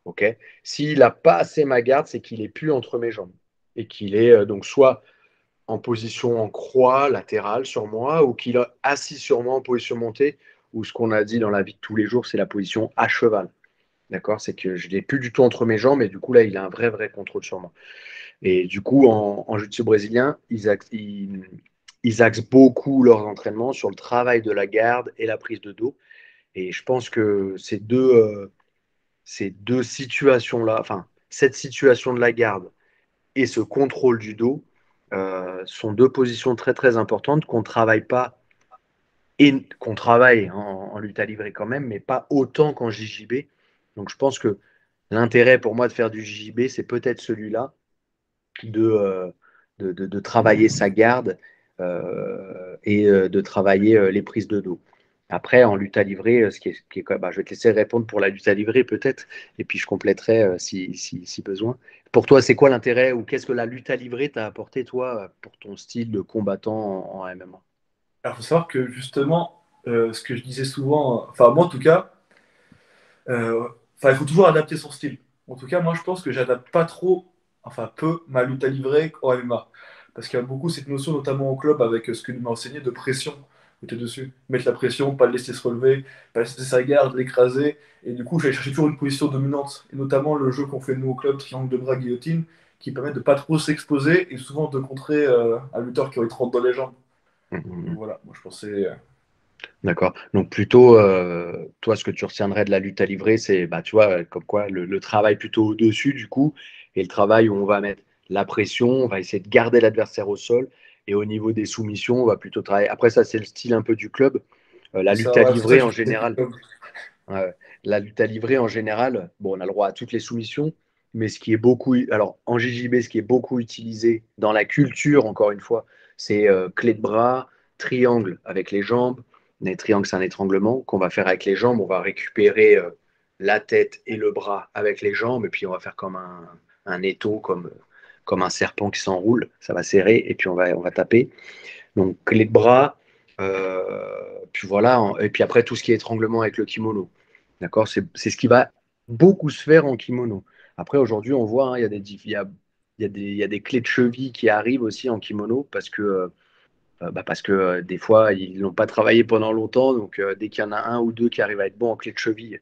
OK. S'il n'a pas assez ma garde, c'est qu'il est plus entre mes jambes et qu'il est donc soit en position en croix latérale sur moi ou qu'il est assis sur moi en position montée ou ce qu'on a dit dans la vie de tous les jours, c'est la position à cheval. D'accord. C'est que je ne l'ai plus du tout entre mes jambes et du coup, là, il a un vrai contrôle sur moi. Et du coup, en jiu-jitsu brésilien, ils axent beaucoup leurs entraînements sur le travail de la garde et la prise de dos. Et je pense que ces deux situations-là, enfin, cette situation de la garde et ce contrôle du dos sont deux positions très importantes qu'on ne travaille pas et qu'on travaille en lutte à livrer quand même, mais pas autant qu'en JJB. Donc je pense que l'intérêt pour moi de faire du JJB, c'est peut-être celui-là de, de travailler sa garde et de travailler les prises de dos. Après, en lutte à livrer, je vais te laisser répondre pour la lutte à livrer peut-être, et puis je compléterai si besoin. Pour toi, c'est quoi l'intérêt ou qu'est-ce que la lutte à livrer t'a apporté, toi, pour ton style de combattant en MMA? Alors, il faut savoir que justement, ce que je disais souvent, enfin, moi en tout cas, Euh, Enfin, il faut toujours adapter son style. En tout cas, moi, je pense que j'adapte pas trop, enfin peu, ma lutte à livrer au MMA. Parce qu'il y a beaucoup cette notion, notamment au club, avec ce que nous m'a enseigné de pression. Côté dessus. Mettre la pression, pas le laisser se relever, pas laisser sa garde, l'écraser. Et du coup, j'allais chercher toujours une position dominante. Et notamment le jeu qu'on fait nous au club, triangle de bras, guillotine, qui permet de pas trop s'exposer et souvent de contrer un lutteur qui aurait 30 dans les jambes. Donc Mhm. voilà, moi je pensais. D'accord. Donc plutôt, toi, ce que tu retiendrais de la lutte à livrer, c'est, bah, tu vois, comme quoi le travail plutôt au-dessus du coup, et le travail où on va mettre la pression, on va essayer de garder l'adversaire au sol, et au niveau des soumissions, on va plutôt travailler. Après ça, c'est le style un peu du club. La C'est lutte ça, à ouais, c'est ça livrer que je en disais du général. club. Ouais. La lutte à livrer, en général, bon, on a le droit à toutes les soumissions, mais ce qui est beaucoup, alors en JJB, ce qui est beaucoup utilisé dans la culture, encore une fois, c'est clé de bras, triangle avec les jambes. Les triangles, c'est un étranglement qu'on va faire avec les jambes. On va récupérer la tête et le bras avec les jambes, et puis on va faire comme un étau, comme un serpent qui s'enroule. Ça va serrer, et puis on va taper. Donc, clé de bras, puis voilà, et puis après, tout ce qui est étranglement avec le kimono. D'accord? C'est ce qui va beaucoup se faire en kimono. Après, aujourd'hui, on voit, hein, il y a des clés de cheville qui arrivent aussi en kimono parce que des fois, ils n'ont pas travaillé pendant longtemps. Donc, dès qu'il y en a un ou deux qui arrivent à être bons en clé de cheville,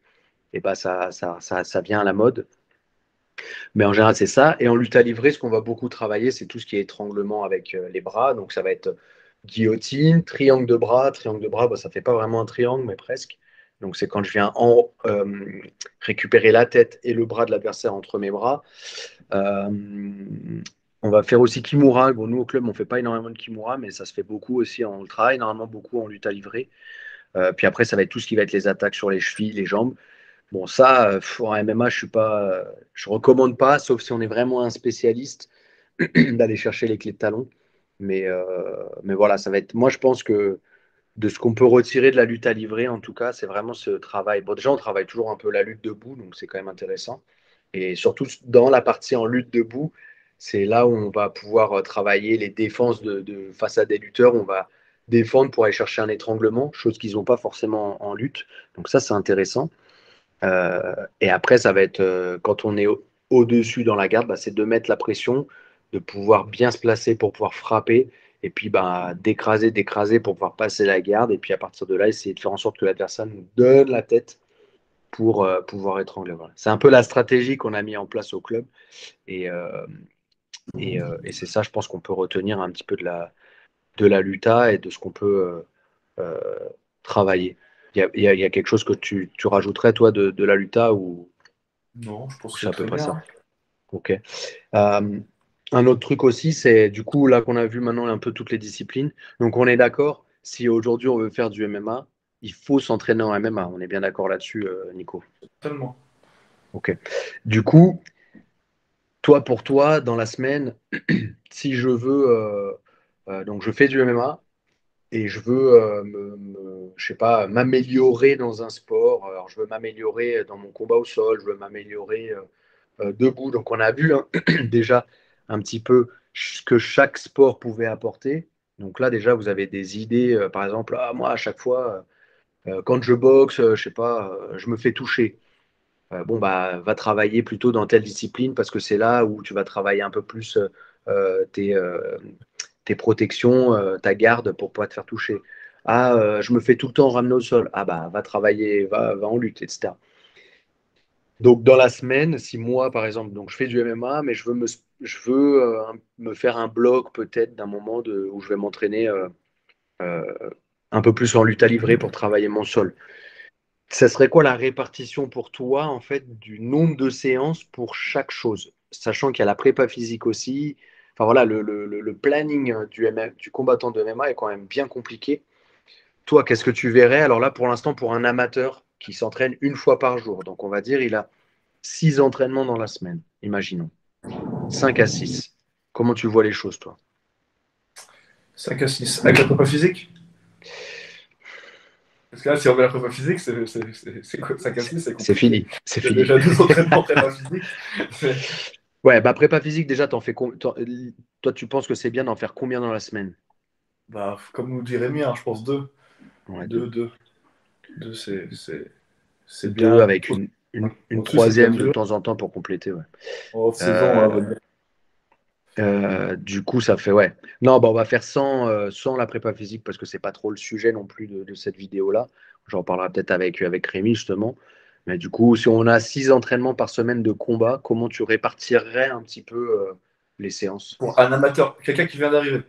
et bah, ça vient à la mode. Mais en général, c'est ça. Et en lutte à livrer, ce qu'on va beaucoup travailler, c'est tout ce qui est étranglement avec les bras. Donc, ça va être guillotine, triangle de bras. Triangle de bras, bah, ça ne fait pas vraiment un triangle, mais presque. Donc, c'est quand je viens récupérer la tête et le bras de l'adversaire entre mes bras. Euh, on va faire aussi Kimura. Bon, nous, au club, on ne fait pas énormément de Kimura, mais ça se fait beaucoup aussi. On le travaille énormément beaucoup en lutte à livrer. Puis après, ça va être tout ce qui va être les attaques sur les chevilles, les jambes. Bon, ça, en MMA, je recommande pas, sauf si on est vraiment un spécialiste, d'aller chercher les clés de talon. Mais voilà, ça va être. Moi, je pense que de ce qu'on peut retirer de la lutte à livrer, en tout cas, c'est vraiment ce travail. Bon, déjà, on travaille toujours un peu la lutte debout, donc c'est quand même intéressant. Et surtout dans la partie en lutte debout, c'est là où on va pouvoir travailler les défenses face à des lutteurs. On va défendre pour aller chercher un étranglement, chose qu'ils n'ont pas forcément en lutte. Donc ça, c'est intéressant. Et après, ça va être quand on est au-dessus dans la garde, bah, c'est de mettre la pression, de pouvoir bien se placer pour pouvoir frapper, et puis bah, d'écraser, d'écraser pour pouvoir passer la garde, et puis à partir de là, essayer de faire en sorte que l'adversaire nous donne la tête pour pouvoir étrangler. Voilà. C'est un peu la stratégie qu'on a mis en place au club, et, euh, et c'est ça, je pense qu'on peut retenir un petit peu de la luta et de ce qu'on peut travailler. Il y a quelque chose que tu rajouterais, toi, de la luta Non, je pense ou que c'est c'est à peu très près ça? bien. Ok. Un autre truc aussi, c'est du coup, là qu'on a vu maintenant un peu toutes les disciplines. Donc, on est d'accord, si aujourd'hui on veut faire du MMA, il faut s'entraîner en MMA. On est bien d'accord là-dessus, Nico. Tellement. Ok. Du coup, toi, pour toi, dans la semaine, si je veux, donc je fais du MMA et je veux, je sais pas, m'améliorer dans un sport. Alors, je veux m'améliorer dans mon combat au sol, je veux m'améliorer debout. Donc, on a vu hein, déjà un petit peu ce que chaque sport pouvait apporter. Donc là, déjà, vous avez des idées. Par exemple, ah, moi, à chaque fois, quand je boxe, je sais pas, je me fais toucher. Bon, bah, va travailler plutôt dans telle discipline parce que c'est là où tu vas travailler un peu plus tes protections, ta garde pour pas te faire toucher. Ah, je me fais tout le temps ramener au sol. Ah, bah, va travailler, va en lutte, etc. Donc, dans la semaine, si moi, par exemple, donc je fais du MMA, mais je veux me faire un bloc peut-être d'un moment où je vais m'entraîner euh, un peu plus en lutte à livrer pour travailler mon sol. Ça serait quoi la répartition pour toi, en fait, du nombre de séances pour chaque chose? Sachant qu'il y a la prépa physique aussi. Enfin voilà, le planning du combattant de MMA est quand même bien compliqué. Toi, qu'est-ce que tu verrais? Alors là, pour l'instant, pour un amateur qui s'entraîne une fois par jour, donc on va dire il a 6 entraînements dans la semaine, imaginons. 5 à 6. Comment tu vois les choses, toi? 5 à 6. Avec la prépa physique? Parce que là, si on met la prépa physique, c'est quoi 5 à 6, c'est C'est compliqué. fini, c'est Il y a fini. déjà 2 entraînements prépa physique. Ouais, bah prépa physique, déjà, toi, tu penses que c'est bien d'en faire combien dans la semaine? Bah, comme nous dit Rémi, hein, je pense 2. Ouais, 2, deux. 2. 2, c'est Deux bien. avec une Au-dessus, c'est déjà troisième de dur. temps en temps pour compléter, ouais. En saison, Euh, du coup, ça fait, ouais. Non, bah, on va faire sans la prépa physique parce que c'est pas trop le sujet non plus de cette vidéo-là. J'en parlerai peut-être avec Rémi, justement. Mais du coup, si on a 6 entraînements par semaine de combat, comment tu répartirais un petit peu les séances? pour un amateur, quelqu'un qui vient d'arriver.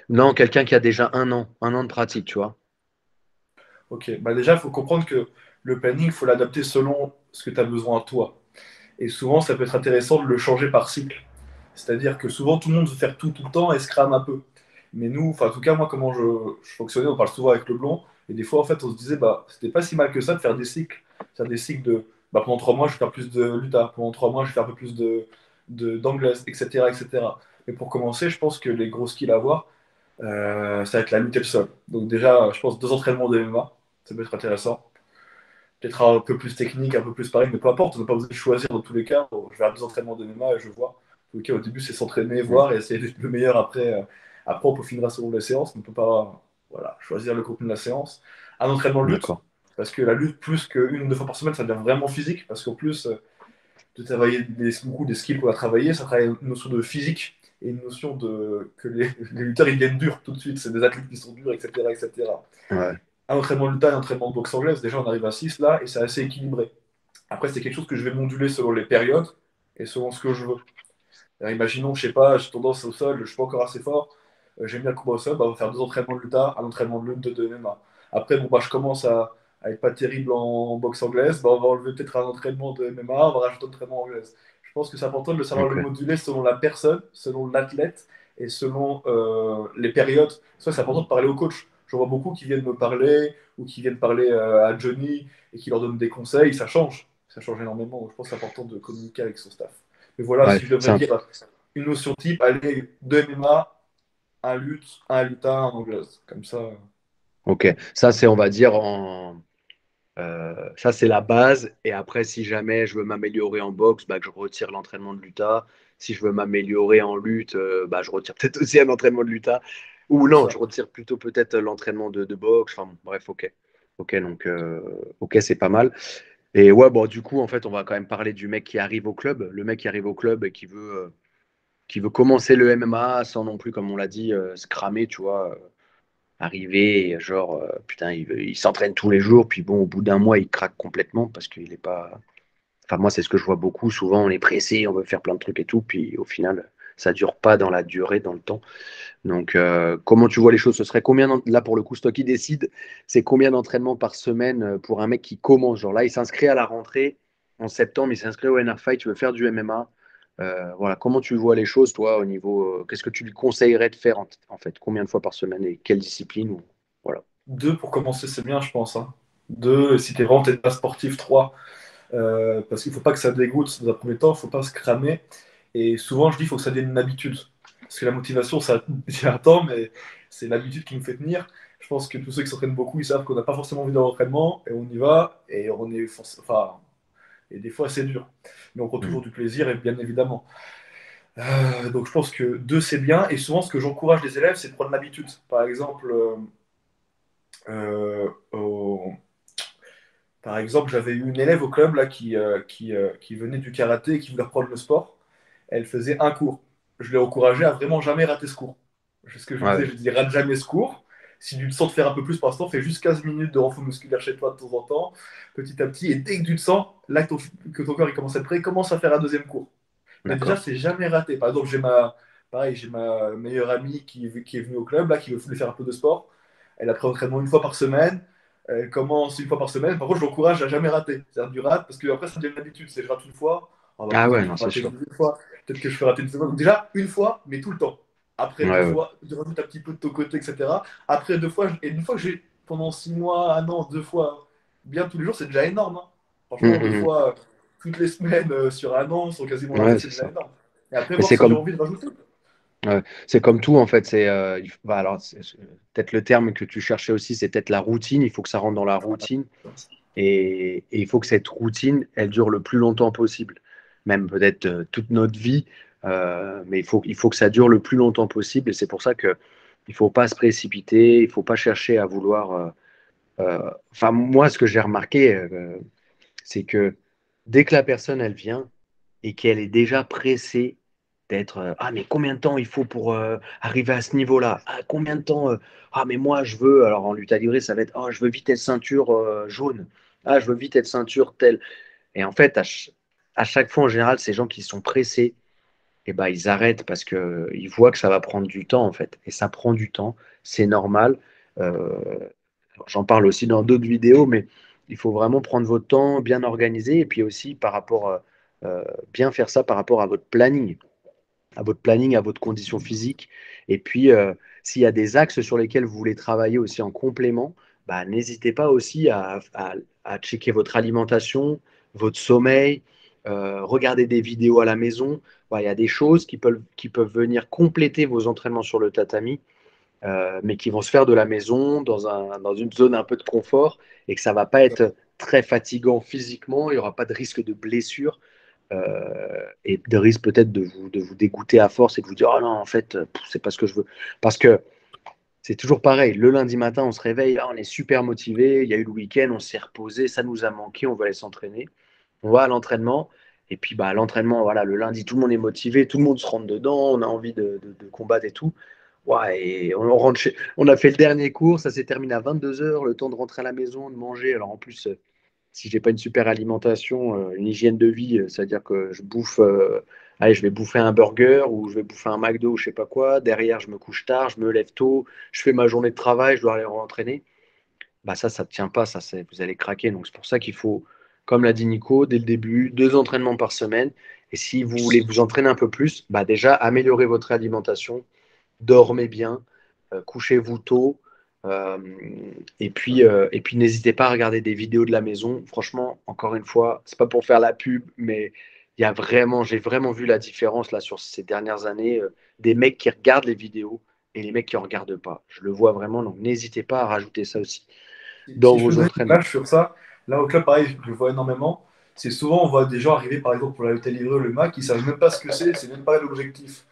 Non, quelqu'un qui a déjà un an de pratique, tu vois. Ok, bah déjà, il faut comprendre que le planning, il faut l'adapter selon ce que tu as besoin à toi. Et souvent, ça peut être intéressant de le changer par cycle. C'est-à-dire que souvent, tout le monde veut faire tout le temps et se crame un peu. Mais nous, enfin, en tout cas, moi, comment je fonctionnais, on parle souvent avec le blond, Et des fois, en fait, on se disait, bah, c'était pas si mal que ça de faire des cycles. Faire des cycles de, bah, pendant 3 mois, je vais faire plus de luta. Pendant 3 mois, je vais faire un peu plus d'anglaise, etc., etc. Mais pour commencer, je pense que les gros skills à avoir, ça va être la lutte et le sol. Donc déjà, je pense 2 entraînements de MMA, ça peut être intéressant. Peut-être un peu plus technique, un peu plus pareil, mais peu importe, on n'a pas besoin de choisir dans tous les cas. Bon, je vais faire 2 entraînements de MMA et je vois. En tout cas, au début, c'est s'entraîner, Mm. voir et essayer d'être le meilleur après. Après, on peaufinera selon les séances, mais on ne peut pas voilà, choisir le contenu de la séance. Un entraînement de lutte, D'accord. parce que la lutte, plus qu'une ou 2 fois par semaine, ça devient vraiment physique, parce qu'en plus de travailler beaucoup des skills qu'on a travaillé, ça travaille une notion de physique et une notion de que les lutteurs ils deviennent durs tout de suite. C'est des athlètes qui sont durs, etc. etc. Ouais. Un entraînement de lutte, un entraînement de boxe anglaise, déjà on arrive à 6 là et c'est assez équilibré. Après, c'est quelque chose que je vais moduler selon les périodes et selon ce que je veux. Alors, imaginons, je sais pas, j'ai tendance au sol, je suis pas encore assez fort, j'aime bien le combat au sol, bah, on va faire 2 entraînements de luta, un entraînement de lutte, de MMA. Après, bon, bah, je commence à être pas terrible en boxe anglaise, bah, on va enlever peut-être un entraînement de MMA, on va rajouter un entraînement anglaise. Je pense que c'est important de le savoir le Ok. moduler selon la personne, selon l'athlète et selon les périodes. Ça, c'est important de parler au coach. J'en vois beaucoup qui viennent me parler ou qui viennent parler à Johnny et qui leur donnent des conseils, ça change. Ça change énormément. Donc, je pense que c'est important de communiquer avec son staff. Mais voilà, Ouais. si je devrais dire une notion type, allez, 2 MMA, un lutte, un lutin, un anglaise. Comme ça. Ok. Ça, c'est, on va dire, ça, c'est la base. Et après, si jamais je veux m'améliorer en boxe, bah, que je retire l'entraînement de l'UTA. Si je veux m'améliorer en lutte, bah, je retire peut-être aussi un entraînement de l'UTA. Ou C'est non, ça. je retire plutôt peut-être l'entraînement de boxe. Enfin, bon, bref, ok. Ok, donc, ok, c'est pas mal. Et ouais, bon, du coup, en fait, on va quand même parler du mec qui arrive au club. Le mec qui arrive au club et qui veut commencer le MMA sans non plus, comme on l'a dit, se cramer, tu vois. Arriver, et genre, putain, il s'entraîne tous les jours, puis bon, au bout d'un mois, il craque complètement parce qu'il est pas. Enfin, moi, c'est ce que je vois beaucoup. Souvent, on est pressé, on veut faire plein de trucs et tout, puis au final, ça dure pas dans la durée, dans le temps. Donc, comment tu vois les choses? Ce serait combien, là, pour le coup, c'est toi qui décide, c'est combien d'entraînements par semaine pour un mec qui commence? Genre là, il s'inscrit à la rentrée en septembre, il s'inscrit au NR Fight, tu veux faire du MMA. Voilà, comment tu vois les choses, toi, au niveau. Qu'est-ce que tu lui conseillerais de faire, en fait? Combien de fois par semaine et quelle discipline Voilà. 2 pour commencer, c'est bien, je pense. Hein. 2, si t'es vraiment pas sportif, 3. Parce qu'il faut pas que ça dégoûte dans un premier temps, il faut pas se cramer. Et souvent, je dis qu'il faut que ça devienne une habitude. Parce que la motivation, ça, j'ai un temps, mais c'est l'habitude qui me fait tenir. Je pense que tous ceux qui s'entraînent beaucoup, ils savent qu'on n'a pas forcément envie d'entraînement, et on y va, et on est enfin, et des fois c'est dur. Mais on prend Mm. toujours du plaisir, et bien évidemment. Donc je pense que 2 c'est bien, et souvent ce que j'encourage les élèves, c'est de prendre l'habitude. Par exemple, euh, au- j'avais eu une élève au club là, qui venait du karaté et qui voulait reprendre le sport. Elle faisait un cours. Je l'ai encouragée à vraiment jamais rater ce cours. C'est ce que je lui disais, Ouais, je lui disais rate jamais ce cours. Si tu te sens de faire un peu plus pour l'instant, fais juste 15 minutes de renfort musculaire chez toi de temps en temps, petit à petit, et dès que tu te sens, là que ton corps il commence à être prêt, commence à faire un deuxième cours. Mais déjà, d'accord. c'est jamais raté. Par exemple, j'ai ma meilleure amie qui est venue au club, là, qui voulait faire un peu de sport. Elle a pris entraînement une fois par semaine. Elle commence une fois par semaine. Par contre, je l'encourage à jamais rater. C'est-à-dire du rate, parce que après, ça devient une habitude. C'est je rate une fois. Ah bah, Ah peut-être que ouais, je non, vais c'est rater une sûr. deuxième fois. Peut-être que je vais rater une seconde. Donc, déjà, une fois, mais tout le temps. Après Ouais, deux ouais. fois, tu rajoutes un petit peu de ton côté, etc. Après 2 fois, et une fois que j'ai, pendant 6 mois, un an, 2 fois, bien tous les jours, c'est déjà énorme. Hein. Franchement, deux Mm, fois toutes les semaines sur un an, sans quasiment mm. rater, Ouais, c'est c'est déjà ça. énorme. Et après, Mais voir si j'ai envie de rajouter. ouais, c'est comme tout, en fait. Bah, alors, peut-être le terme que tu cherchais aussi, c'est peut-être la routine. Il faut que ça rentre dans la routine. Et il faut que cette routine, elle dure le plus longtemps possible. Même peut-être toute notre vie. Mais il faut que ça dure le plus longtemps possible. Et c'est pour ça que il faut pas se précipiter. Il faut pas chercher à vouloir. Enfin, moi, ce que j'ai remarqué, c'est que dès que la personne, elle vient et qu'elle est déjà pressée d'être ah, mais combien de temps il faut pour arriver à ce niveau-là? Ah, combien de temps ah, mais moi, je veux. Alors, en lutte à livrer, ça va être ah, je veux vite être ceinture jaune. Ah, je veux vite être ceinture telle. Et en fait, à chaque fois, en général, ces gens qui sont pressés, eh ben, ils arrêtent parce qu'ils voient que ça va prendre du temps, en fait. Et ça prend du temps, c'est normal. Euh, J'en parle aussi dans d'autres vidéos, mais il faut vraiment prendre votre temps, bien organiser, et puis aussi par rapport bien faire ça par rapport à votre planning, à votre condition physique. Et puis, s'il y a des axes sur lesquels vous voulez travailler aussi en complément, bah, n'hésitez pas aussi à checker votre alimentation, votre sommeil, regarder des vidéos à la maison. Ouais, il y a des choses qui peuvent venir compléter vos entraînements sur le tatami, mais qui vont se faire de la maison, dans une zone un peu de confort, et que ça ne va pas être très fatigant physiquement, il n'y aura pas de risque de blessure, et de risque peut-être de vous dégoûter à force et de vous dire, oh non, en fait, c'est pas ce que je veux. Parce que c'est toujours pareil, le lundi matin, on se réveille, ah, on est super motivé, il y a eu le week-end, on s'est reposé, ça nous a manqué, on va aller s'entraîner. On va à l'entraînement, et puis bah, l'entraînement, voilà, le lundi, tout le monde est motivé, tout le monde se rentre dedans, on a envie de combattre et tout. Ouais, et on a fait le dernier cours, ça s'est terminé à 22 h, le temps de rentrer à la maison, de manger. Alors en plus, si j'ai pas une super alimentation, une hygiène de vie, c'est-à-dire que je bouffe, allez, je vais bouffer un burger ou je vais bouffer un McDo ou je sais pas quoi. Derrière, je me couche tard, je me lève tôt, je fais ma journée de travail, je dois aller entraîner. Bah ça ne tient pas, vous allez craquer. Donc c'est pour ça qu'il faut, comme l'a dit Nico, dès le début, 2 entraînements par semaine. Et si vous voulez vous entraîner un peu plus, bah déjà améliorer votre alimentation, dormez bien, couchez-vous tôt. euh, et puis n'hésitez pas à regarder des vidéos de la maison. Franchement, encore une fois, c'est pas pour faire la pub, mais j'ai vraiment vu la différence là sur ces dernières années, des mecs qui regardent les vidéos et les mecs qui en regardent pas. Je le vois vraiment, donc n'hésitez pas à rajouter ça aussi dans Si je peux vos donner une entraînements. image sur ça, là au club, pareil, je le vois énormément. C'est souvent, on voit des gens arriver, par exemple, pour la livreur, le Mac, ils savent même pas ce que c'est même pas l'objectif.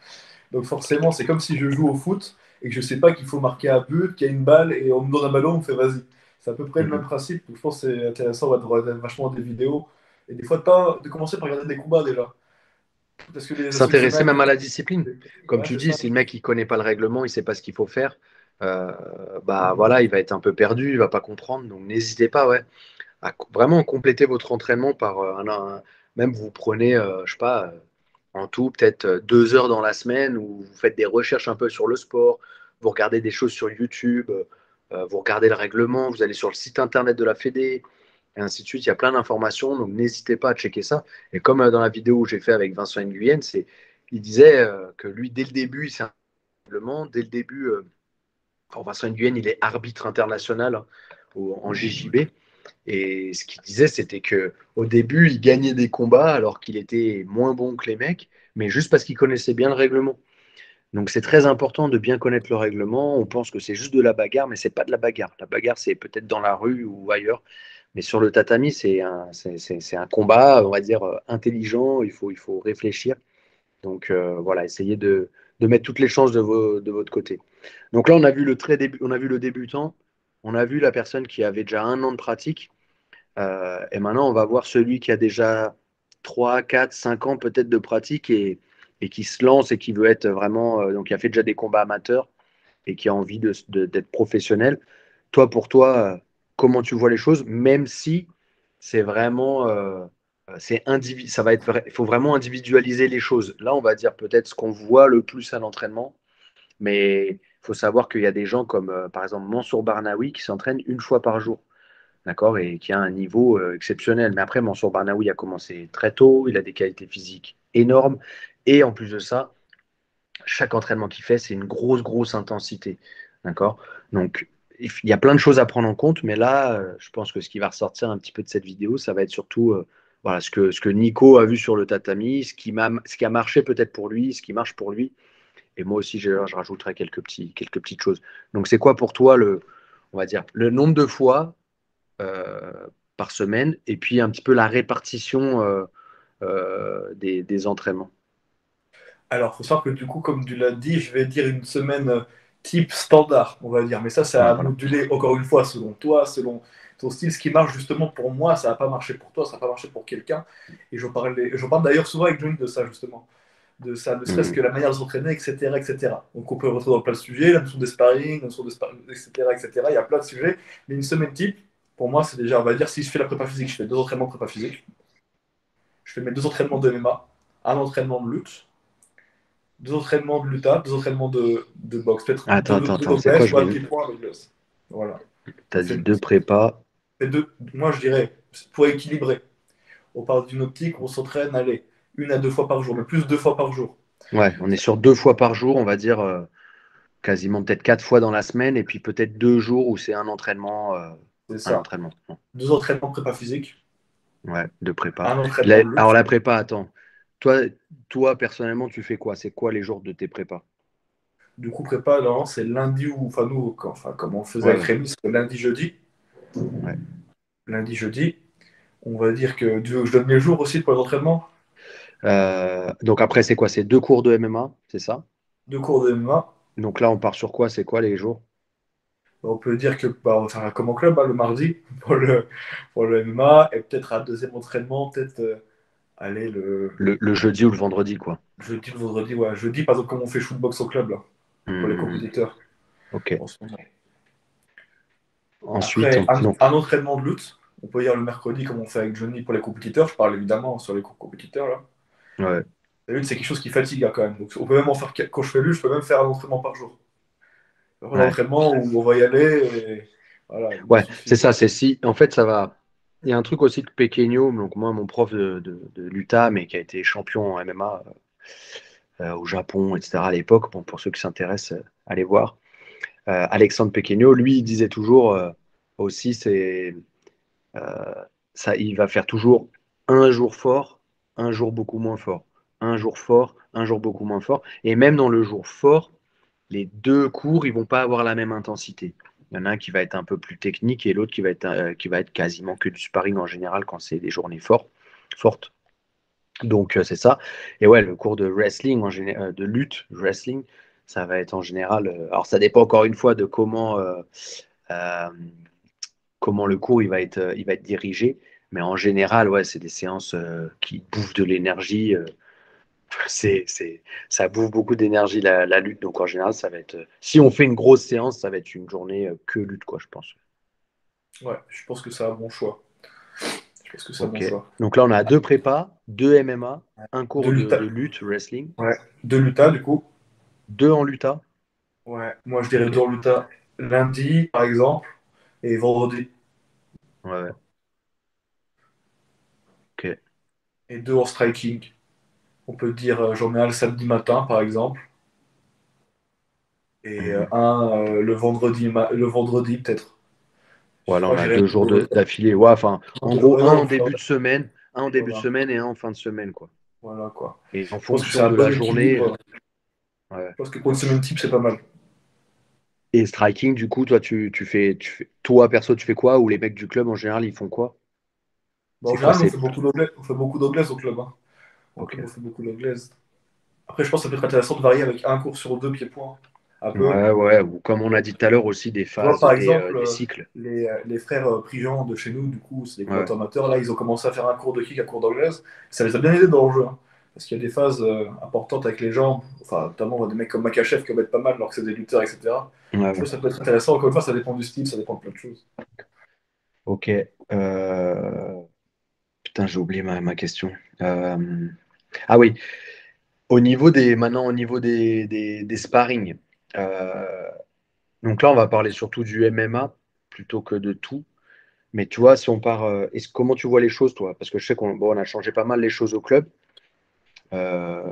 Donc forcément, c'est comme si je joue au foot et que je sais pas qu'il faut marquer un but, qu'il y a une balle et on me donne un ballon, on me fait vas-y. C'est à peu près le même Mhm. principe. Donc je pense que c'est intéressant de regarder vachement des vidéos et des fois de commencer par regarder des combats déjà. Parce que les S'intéresser exceptionnels, même à la discipline. Comme ouais, tu c'est dis, ça. si le mec il connaît pas le règlement, il sait pas ce qu'il faut faire, euh, bah voilà, il va être un peu perdu, il va pas comprendre. Donc n'hésitez pas, ouais, à vraiment compléter votre entraînement par même vous prenez, je sais pas, en tout peut-être 2 heures dans la semaine où vous faites des recherches un peu sur le sport, vous regardez des choses sur YouTube, vous regardez le règlement, vous allez sur le site internet de la Fédé, et ainsi de suite. Il y a plein d'informations, donc n'hésitez pas à checker ça. Et comme dans la vidéo où j'ai fait avec Vincent Nguyen, il disait que lui, dès le début, c'est un règlement, dès le début, Vincent Nguyen, il est arbitre international, hein, en JJB. Et ce qu'il disait, c'était que au début, il gagnait des combats alors qu'il était moins bon que les mecs, mais juste parce qu'il connaissait bien le règlement. Donc c'est très important de bien connaître le règlement. On pense que c'est juste de la bagarre, mais c'est pas de la bagarre. La bagarre, c'est peut-être dans la rue ou ailleurs, mais sur le tatami, c'est un combat, on va dire, intelligent. Il faut réfléchir. Donc voilà, essayez de mettre toutes les chances de votre côté. Donc là, on a vu le débutant, on a vu la personne qui avait déjà 1 an de pratique. Et maintenant, on va voir celui qui a déjà 3, 4, 5 ans peut-être de pratique et qui se lance et qui veut être vraiment, donc qui a fait déjà des combats amateurs et qui a envie d'être professionnel. Toi, pour toi, comment tu vois les choses, même si c'est vraiment, il faut vraiment individualiser les choses. Là, on va dire peut-être ce qu'on voit le plus à l'entraînement, mais il faut savoir qu'il y a des gens comme, par exemple, Mansour Barnaoui qui s'entraîne 1 fois par jour, d'accord, et qui a un niveau exceptionnel. Mais après, Mansour Barnaoui a commencé très tôt, il a des qualités physiques énormes, et en plus de ça, chaque entraînement qu'il fait, c'est une grosse, grosse intensité, d'accord. Donc, il y a plein de choses à prendre en compte, mais là, je pense que ce qui va ressortir un petit peu de cette vidéo, ça va être surtout voilà, ce que Nico a vu sur le tatami, ce qui a marché peut-être pour lui, ce qui marche pour lui. Et moi aussi, je rajouterai quelques petites choses. Donc, c'est quoi pour toi on va dire, le nombre de fois euh, par semaine et puis un petit peu la répartition des entraînements. Alors, il faut savoir que du coup, comme tu l'as dit, je vais dire une semaine type standard, on va dire. Mais ça, c'est Ouais, à voilà. moduler encore une fois selon toi, selon ton style. Ce qui marche justement pour moi, ça va pas marcher pour toi, ça va pas marcher pour quelqu'un. Et j'en parle d'ailleurs souvent avec Johnny de ça, justement. De ça, ne serait-ce Mhm. que la manière de s'entraîner, etc., etc. Donc, on peut retrouver dans plein de sujets, la notion des sparring, la notion de sparring, etc., etc. Il y a plein de sujets. Mais une semaine type, pour moi, c'est déjà, on va dire, si je fais la prépa physique, je fais 2 entraînements de prépa physique. Je fais mes 2 entraînements de MMA, un entraînement de lutte, 2 entraînements de lutte, 2 entraînements de boxe, peut-être Attends, deux, attends, deux attends. C'est quoi? d'anglais ou un pied-point avec glace. Voilà. T'as C'est dit deux prépas. moi, je dirais, pour équilibrer. On parle d'une optique où on s'entraîne, allez, 1 à 2 fois par jour, mais plus 2 fois par jour. Ouais, on est sur 2 fois par jour, on va dire. quasiment peut-être 4 fois dans la semaine et puis peut-être 2 jours où c'est un entraînement. C'est Un ça. entraînement. Non. 2 entraînements prépa physique, Ouais, de prépa. un entraînement de Alors lutte. la prépa, attends. Toi, toi, personnellement, tu fais quoi? C'est quoi les jours de tes prépas? Du coup, prépa, normalement, c'est lundi ou, enfin, nous, comme on le faisait Ouais, avec ouais, Rémi, c'est lundi, jeudi. ouais. Lundi, jeudi. On va dire que je donne mes jours aussi pour les entraînements. Donc après, c'est quoi? C'est 2 cours de MMA, c'est ça? 2 cours de MMA. Donc là, on part sur quoi? C'est quoi les jours? On peut dire que on va faire comme au club, hein, le mardi pour le MMA, et peut-être un deuxième entraînement, peut-être aller Le jeudi ou le vendredi, quoi. jeudi, le vendredi. Ouais, jeudi, par exemple, comme on fait shootbox au club, là, pour les Hmm, compétiteurs ok. en ce moment. Ensuite, Après, un, donc, un entraînement de lutte, on peut dire le mercredi, comme on fait avec Johnny pour les compétiteurs. Je parle évidemment sur les cours compétiteurs, là. ouais, La lutte, c'est quelque chose qui fatigue hein, quand même. Donc, on peut même en faire, quand je fais lutte, je peux même faire un entraînement par jour. Un ouais, entraînement où on va y aller, et voilà, il me ouais, c'est suffit. ça. C'est si, en fait, ça va. Il y a un truc aussi que Pequeño, donc moi, mon prof de l'UTA, mais qui a été champion en MMA au Japon, etc. à l'époque. Bon, pour ceux qui s'intéressent, allez voir. Alexandre Pequeño, lui, il disait toujours aussi, c'est euh, ça, il va faire toujours un jour fort, un jour beaucoup moins fort, un jour fort, un jour beaucoup moins fort. Et même dans le jour fort, les 2 cours, ils vont pas avoir la même intensité. Il y en a un qui va être un peu plus technique et l'autre qui va être quasiment que du sparring en général quand c'est des journées fortes. Donc c'est ça. Et ouais, le cours de wrestling, de lutte, wrestling, ça va être en général. Alors ça dépend encore une fois de euh, comment le cours il va être dirigé. Mais en général, ouais, c'est des séances qui bouffent de l'énergie. Ça bouffe beaucoup d'énergie la lutte. Donc en général, ça va être. Si on fait une grosse séance, ça va être une journée que lutte, quoi, je pense. Ouais, je pense que c'est un bon choix. Je pense que c'est un bon Ok. choix. Donc là, on a 2 prépas, 2 MMA, un De cours de l'UTA. lutte, wrestling, Ouais. De l'UTA, du coup. 2 en luta. Ouais. Moi, je dirais Ok. 2 en l'UTA lundi, par exemple, et vendredi. Ouais, ouais. Ok. Et 2 en striking. On peut dire, j'en mets un le samedi matin, par exemple. Et Mhm. un le vendredi, peut-être. Je Voilà, crois on que a j'irai 2 jours le d'affilée. Ouais, enfin, en gros, un non, en début de semaine, un en début de voilà. semaine et un en fin de semaine, quoi. Voilà, quoi. Et en Je pense que c'est fonction un de la bon journée, équilibre. ouais. Je pense que pour une semaine type, c'est pas mal. Et striking, du coup, toi, toi, perso, tu fais quoi? Ou les mecs du club, en général, ils font quoi? Bon, en C'est quoi? général, nous, on C'est. fait beaucoup d'anglais. On fait beaucoup d'anglaises au club. Hein. Au Ok. club, on fait beaucoup d'anglaises. Après, je pense que ça peut être intéressant de varier avec un cours sur deux pieds-points. Un peu. Ouais, ouais. Ou comme on a dit tout à l'heure aussi, des Tu vois, phases, par exemple, des cycles. les frères Prigent de chez nous, du coup, c'est des Ouais. combattants amateurs. Là, ils ont commencé à faire un cours de kick, un cours d'anglaise. Ça les a bien aidés dans le jeu. Hein. Parce qu'il y a des phases importantes avec les jambes. Enfin, notamment, on voit des mecs comme Makachev qui mettent pas mal alors que c'est des lutteurs, etc. Ouais, Je trouve ouais. que ça peut être intéressant. Encore une fois, ça dépend du style, ça dépend de plein de choses. Ok. Putain, j'ai oublié ma question. Ah oui. Maintenant, au niveau des sparring. Euh, donc là, on va parler surtout du MMA plutôt que de tout. Mais tu vois, si on part, comment tu vois les choses, toi? Parce que je sais qu'on a changé pas mal les choses au club. Euh,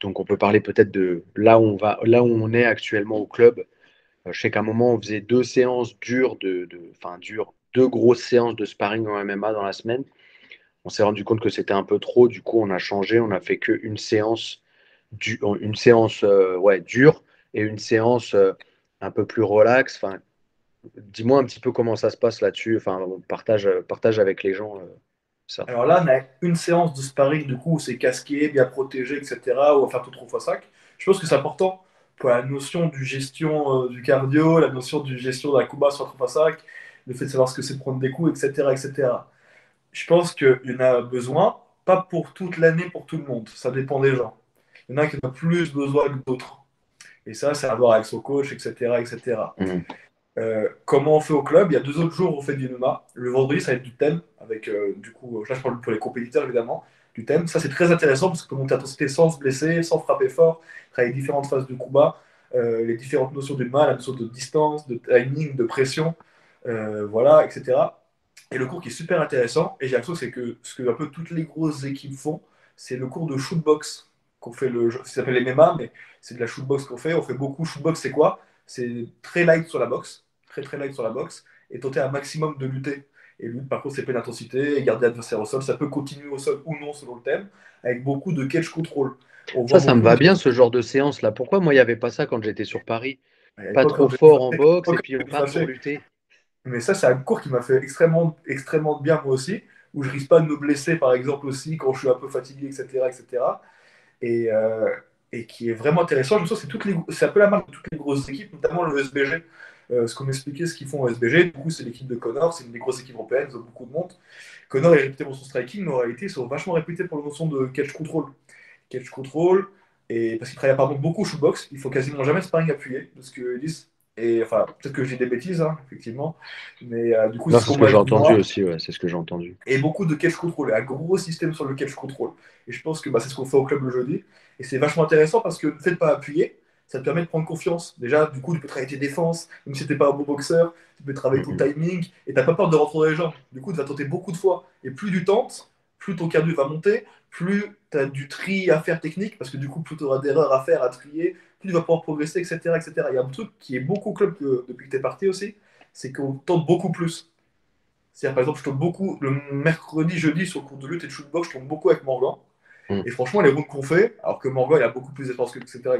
donc on peut parler peut-être de là où on est actuellement au club. Je sais qu'à un moment, on faisait 2 séances dures enfin dures, 2 grosses séances de sparring en MMA dans la semaine. On s'est rendu compte que c'était un peu trop. Du coup, on a changé. On a fait qu'une séance, ouais, dure et une séance un peu plus relax. Enfin, dis-moi un petit peu comment ça se passe là-dessus. Enfin, partage avec les gens ça. Alors là, on a une séance de sparring, du coup, où c'est casqué, bien protégé, etc., où on va faire tout 3x5. Je pense que c'est important pour la notion du gestion du cardio, la notion du gestion de la combat sur 3x5, le fait de savoir ce que c'est de prendre des coups, etc., etc. Je pense qu'il y en a besoin, pas pour toute l'année, pour tout le monde. Ça dépend des gens. Il y en a qui en ont plus besoin que d'autres. Et ça, c'est à voir avec son coach, etc., etc. Mhm. Comment on fait au club? Il y a 2 autres jours où on fait du MMA. Le vendredi, ça va être du thème, avec du coup, là je parle pour les compétiteurs évidemment, du thème. Ça c'est très intéressant parce qu'on peut monter l'intensité sans se blesser, sans frapper fort, travailler différentes phases de combat, les différentes notions du mal, la notion de distance, de timing, de pression, voilà, etc. Et le cours qui est super intéressant, et j'ai l'impression que c'est que ce que un peu toutes les grosses équipes font, c'est le cours de shootbox. qu'on fait ça s'appelle MMA, mais c'est de la shootbox qu'on fait. On fait beaucoup. Shootbox, c'est quoi? C'est très light sur la boxe, très très light sur la boxe, et tenter un maximum de lutter. Et lutte, par contre, c'est pleine intensité, et garder l'adversaire au sol. Ça peut continuer au sol ou non selon le thème, avec beaucoup de catch control. On voit Ça me beaucoup de va bien ce genre de séance-là. Pourquoi moi, il n'y avait pas ça quand j'étais sur Paris? à Pas l'époque, trop fort en boxe quand et puis on j'étais part pour fâché. lutter. Mais ça, c'est un cours qui m'a fait extrêmement, extrêmement de bien moi aussi, où je risque pas de me blesser, par exemple, aussi, quand je suis un peu fatigué, etc. etc. Et, et qui est vraiment intéressant. Je me sens que c'est un peu la marque de toutes les grosses équipes, notamment le SBG. Ce qu'on m'expliquait, ce qu'ils font au SBG, du coup, c'est l'équipe de Connor, c'est une des grosses équipes européennes, ils ont beaucoup de monde. Connor est réputé pour son striking, mais en réalité, ils sont vachement réputés pour la notion de catch control. Catch control, et parce qu'ils travaillent apparemment beaucoup au shootbox, il faut quasiment jamais de sparring appuyé, de ce qu'ils disent. Et enfin, peut-être que j'ai des bêtises, hein, effectivement, mais du coup, Non, c'est ce c'est qu'on ce que m'a j'ai dit entendu moi, aussi, ouais, c'est ce que j'ai entendu. et beaucoup de catch control, et un gros système sur le catch control. Et je pense que bah, c'est ce qu'on fait au club le jeudi, et c'est vachement intéressant parce que le fait de pas appuyer, ça te permet de prendre confiance. Déjà, du coup, tu peux travailler tes défenses, même si t'es pas un bon boxeur, tu peux travailler ton Mhm. timing, et t'as pas peur de rentrer dans les jambes. Du coup, tu vas tenter beaucoup de fois, et plus tu tentes, plus ton cardio va monter, plus tu as du tri à faire technique, parce que du coup, plus tu auras d'erreurs à faire, à trier, plus tu vas pouvoir progresser, etc. etc. Il y a un truc qui est beaucoup au club depuis que tu es parti aussi, c'est qu'on tente beaucoup plus. C'est-à-dire, par exemple, je tourne beaucoup le mercredi, jeudi sur le cours de lutte et de shootbox, je tourne beaucoup avec Morgan. Mhm. Et franchement, les rounds qu'on fait, alors que Morgan, il a beaucoup plus d'espace que, etc.,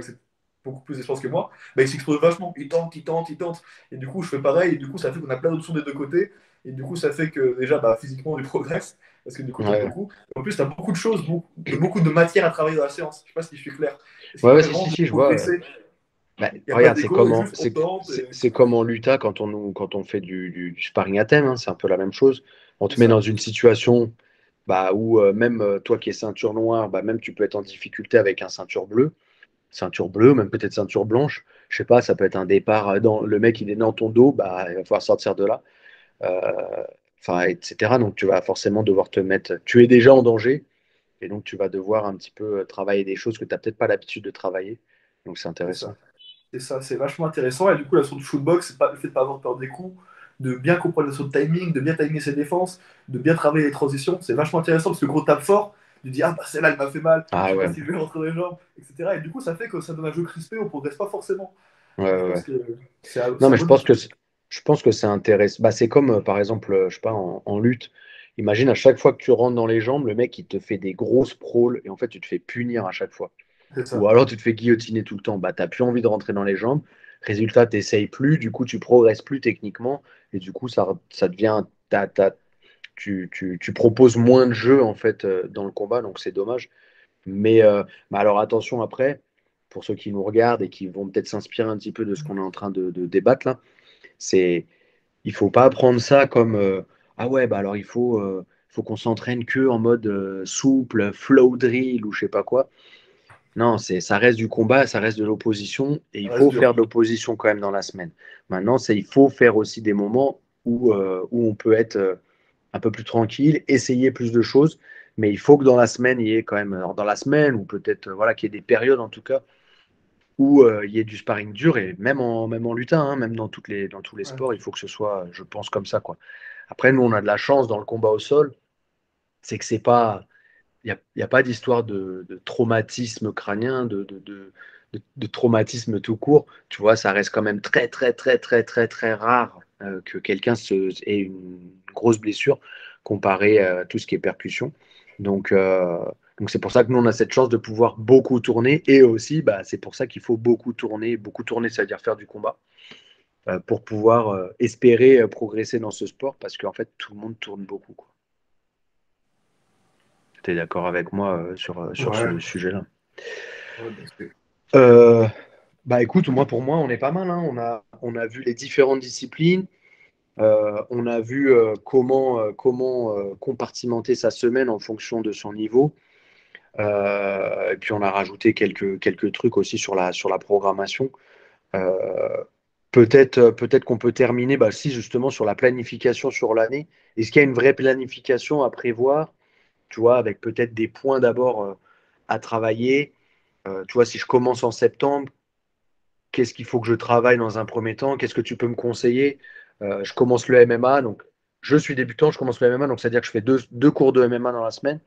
beaucoup plus d'espace que moi, bah, il s'explose vachement. Il tente, il tente, il tente. Et du coup, je fais pareil. Et du coup, ça fait qu'on a plein d'options des deux côtés. Et du coup, ça fait que déjà, bah, physiquement, on progresse. Parce que du coup, tu Ouais, beaucoup. Et en plus, tu as beaucoup de choses, beaucoup de matière à travailler dans la séance. Je sais pas si je suis clair. Ce qui ouais, ouais, permet si, vraiment si, de si, je vois. Ouais. progresser. Bah, Il n'y a pas regarde, c'est d'écho, et comment, juste on tente. c'est comme en luta quand on fait du sparring à thème, hein, c'est un peu la même chose. On C'est te met dans ça. une situation bah, où même toi qui es ceinture noire, bah, même tu peux être en difficulté avec un ceinture bleue, même peut-être ceinture blanche. Je sais pas, ça peut être un départ dans le mec, il est dans ton dos, bah, il va falloir sortir de là, euh, enfin, etc. Donc tu vas forcément devoir te mettre, tu es déjà en danger, et donc tu vas devoir un petit peu travailler des choses que tu n'as peut-être pas l'habitude de travailler. Donc c'est C'est ça. intéressant. C'est ça, c'est vachement intéressant. Et du coup, la sorte de shootbox, c'est pas le fait de pas avoir peur des coups, de bien comprendre la sorte de timing, de bien timer ses défenses, de bien travailler les transitions. C'est vachement intéressant parce que le gros tape fort, tu dis, ah bah celle-là, elle m'a fait mal, je Ah sais pas ouais, si je vais rentrer dans les jambes, etc. Et du coup, ça fait que ça donne un jeu crispé, on progresse pas forcément. ouais, Donc je ouais, pense ouais. que Non, c'est un mais bon équilibre. je pense que c'est intéressant. Bah, c'est comme, par exemple, je sais pas, en lutte. Imagine à chaque fois que tu rentres dans les jambes, le mec, il te fait des grosses praules et en fait, tu te fais punir à chaque fois. C'est Ou ça. alors, tu te fais guillotiner tout le temps. Bah, tu n'as plus envie de rentrer dans les jambes. Résultat, tu n'essayes plus. Du coup, tu progresses plus techniquement. Et du coup, ça devient. Tu proposes moins de jeux, en fait, dans le combat. Donc, c'est dommage. Mais alors, attention après, pour ceux qui nous regardent et qui vont peut-être s'inspirer un petit peu de ce qu'on est en train de débattre là, c'est il faut pas prendre ça comme ah ouais bah alors faut qu'on s'entraîne que en mode souple, flow drill ou je sais pas quoi. Non, ça reste du combat, ça reste de l'opposition et il Ça reste faut faire dur. de l'opposition quand même dans la semaine. Maintenant, il faut faire aussi des moments où on peut être un peu plus tranquille, essayer plus de choses, mais il faut que dans la semaine, il y ait quand même, alors dans la semaine ou peut-être voilà qu'il y ait des périodes en tout cas où il y ait du sparring dur et même en lutin, hein, même dans tous les Ouais. sports, il faut que ce soit, je pense, comme ça, quoi. Après, nous, on a de la chance dans le combat au sol, c'est que c'est pas, il y a pas d'histoire de traumatisme crânien, de traumatisme tout court. Tu vois, ça reste quand même très, très, très, très, très, très rare que quelqu'un ait une grosse blessure comparé à tout ce qui est percussion. Donc, donc c'est pour ça que nous, on a cette chance de pouvoir beaucoup tourner. Et aussi, bah, c'est pour ça qu'il faut beaucoup tourner. Beaucoup tourner, c'est-à-dire faire du combat, pour pouvoir espérer progresser dans ce sport, parce qu'en fait, tout le monde tourne beaucoup, quoi. Tu es d'accord avec moi sur Ouais. ce sujet-là? Ouais, bah, Euh, Bah écoute, pour moi, on est pas mal, hein. On a vu les différentes disciplines. On a vu comment compartimenter sa semaine en fonction de son niveau. Et puis on a rajouté quelques trucs aussi sur la programmation. Euh, peut-être qu'on peut terminer, bah, si justement sur la planification sur l'année. Est-ce qu'il y a une vraie planification à prévoir, tu vois, avec peut-être des points d'abord à travailler. Tu vois, si je commence en septembre, qu'est-ce qu'il faut que je travaille dans un premier temps? Qu'est-ce que tu peux me conseiller? Je commence le MMA, donc je suis débutant, je commence le MMA, donc c'est-à-dire que je fais deux cours de MMA dans la semaine.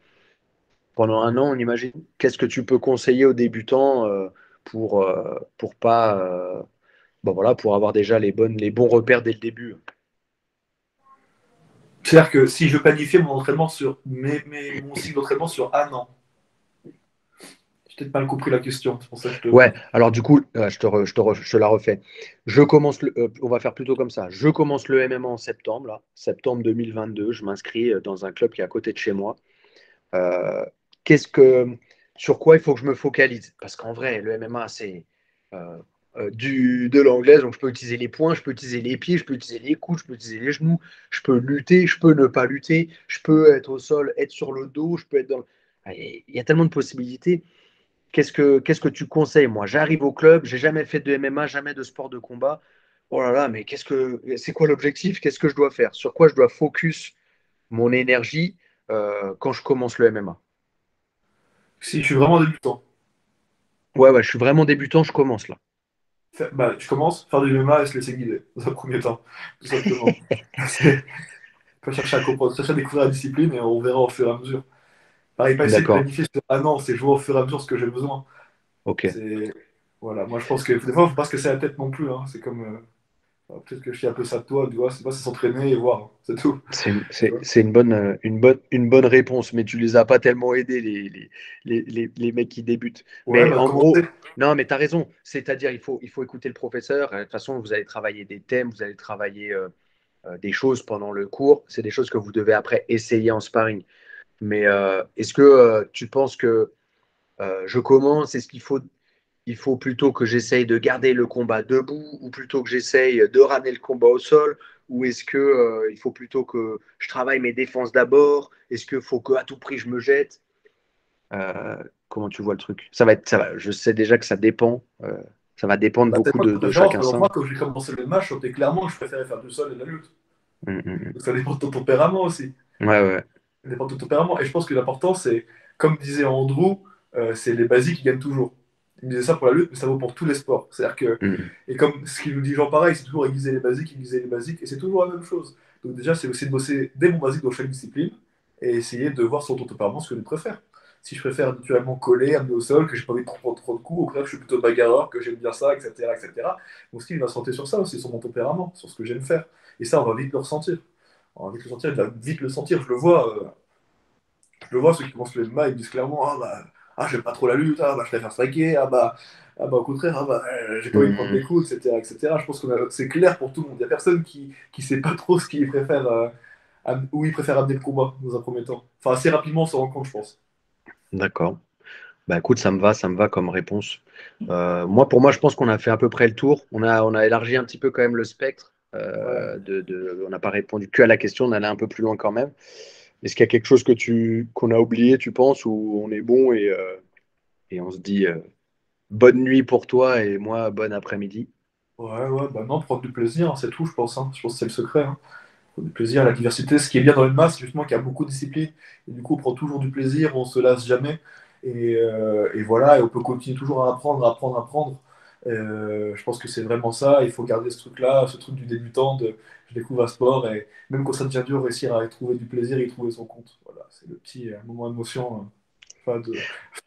Pendant un an, on imagine. Qu'est-ce que tu peux conseiller aux débutants pour pas, bon, voilà, pour avoir déjà les bons repères dès le début? C'est-à-dire que si je planifiais mon entraînement mon cycle d'entraînement sur un an, j'ai peut-être mal compris la question, c'est pour ça que je te. Ouais, alors du coup, je te la refais. On va faire plutôt comme ça. Je commence le MMA en septembre, là, septembre 2022. Je m'inscris dans un club qui est à côté de chez moi. Euh, qu'est-ce que, sur quoi il faut que je me focalise? Parce qu'en vrai, le MMA, c'est euh, de l'anglaise, donc je peux utiliser les poings, je peux utiliser les pieds, je peux utiliser les coudes, je peux utiliser les genoux, je peux lutter, je peux ne pas lutter, je peux être au sol, être sur le dos, je peux être dans. Il y a tellement de possibilités. Qu'est-ce que tu conseilles? Moi, j'arrive au club, j'ai jamais fait de MMA, jamais de sport de combat. Oh là là, mais c'est quoi l'objectif? Qu'est-ce que je dois faire? Sur quoi je dois focus mon énergie quand je commence le MMA? Si je suis vraiment débutant, Ouais, ouais, je suis vraiment débutant, je commence là. bah, je commence, faire du MMA et se laisser guider, dans un premier temps, tout simplement. C'est pas chercher à comprendre, chercher à découvrir la discipline et on verra au fur et à mesure. Pareil, pas essayer de D'accord, planifier sur un an, c'est jouer au fur et à mesure ce que j'ai besoin. ok. C'est. Voilà, moi je pense que des fois, il ne faut pas se casser la tête non plus, hein. C'est comme. Peut-être que je suis un peu ça de toi, tu vois, c'est pas, c'est s'entraîner et voir, hein. C'est tout. Tu vois. C'est une bonne réponse, mais tu les as pas tellement aidés, les mecs qui débutent. Ouais, Mais bah en gros, commencer. non, mais tu as raison. C'est-à-dire, il faut écouter le professeur. De toute façon, vous allez travailler des thèmes, vous allez travailler des choses pendant le cours. C'est des choses que vous devez après essayer en sparring. Mais est-ce que tu penses que je commence? Est-ce il faut plutôt que j'essaye de garder le combat debout ou plutôt que j'essaye de ramener le combat au sol? Ou est-ce que il faut plutôt que je travaille mes défenses d'abord? Est-ce qu'il faut qu'à tout prix je me jette? Comment tu vois le truc? Je sais déjà que ça dépend. Ça va dépendre Bah, beaucoup tellement de de préférence, chacun par exemple, ça. moi, quand j'ai commencé le match, je sentais clairement que je préférais faire du sol et de la lutte. Mm. Donc ça dépend de ton tempérament aussi. Ouais, ouais. Ça dépend de ton tempérament. Et je pense que l'important, c'est, comme disait Andrew, c'est les basiques qui gagnent toujours. Il me disait ça pour la lutte, mais ça vaut pour tous les sports. C'est-à-dire que, Mm. et comme ce qu'il nous dit Jean pareil, c'est toujours aiguiser les basiques, et c'est toujours la même chose. Donc déjà, c'est aussi de bosser des bons basiques dans chaque discipline, et essayer de voir sur ton tempérament ce que tu préfères. Si je préfère naturellement coller, amener au sol, que j'ai pas envie de prendre trop de coups, au contraire, je suis plutôt bagarreur, que j'aime bien ça, etc., etc. Mon style va se sentir sur ça aussi, sur mon tempérament, sur ce que j'aime faire. Et ça, on va vite le ressentir. On va vite le sentir, il va vite le sentir, je le vois, ceux qui commencent le MMA, ils me disent clairement, ah bah, ah, j'aime pas trop la lutte, ah bah, je préfère striker, ah bah, au contraire, ah bah, j'ai pas envie de prendre des Mm. coups, etc., etc. Je pense que c'est clair pour tout le monde. Il y a personne qui sait pas trop ce qu'il préfère, où il préfère amener le combat dans un premier temps. Enfin, assez rapidement, on s'en rend compte, je pense. D'accord. Bah écoute, ça me va comme réponse. Pour moi, je pense qu'on a fait à peu près le tour. On a élargi un petit peu quand même le spectre. Ouais. On n'a pas répondu que à la question, on allait un peu plus loin quand même. Est-ce qu'il y a quelque chose qu'on a oublié, tu penses, ou on est bon et on se dit bonne nuit pour toi et moi, bon après-midi? Ouais, ouais, bah non, prendre du plaisir, hein, c'est tout, je pense, hein. Je pense que c'est le secret, hein. Prendre du plaisir, la diversité. Ce qui est bien dans le masse, c'est justement qu'il y a beaucoup de disciplines. Et du coup, on prend toujours du plaisir, on se lasse jamais. Et voilà, et on peut continuer toujours à apprendre, apprendre, apprendre. Je pense que c'est vraiment ça. Il faut garder ce truc-là, ce truc du débutant, de je découvre un sport, et même quand ça devient dur, réussir à y trouver du plaisir, y trouver son compte. Voilà, c'est le petit moment d'émotion, fin de,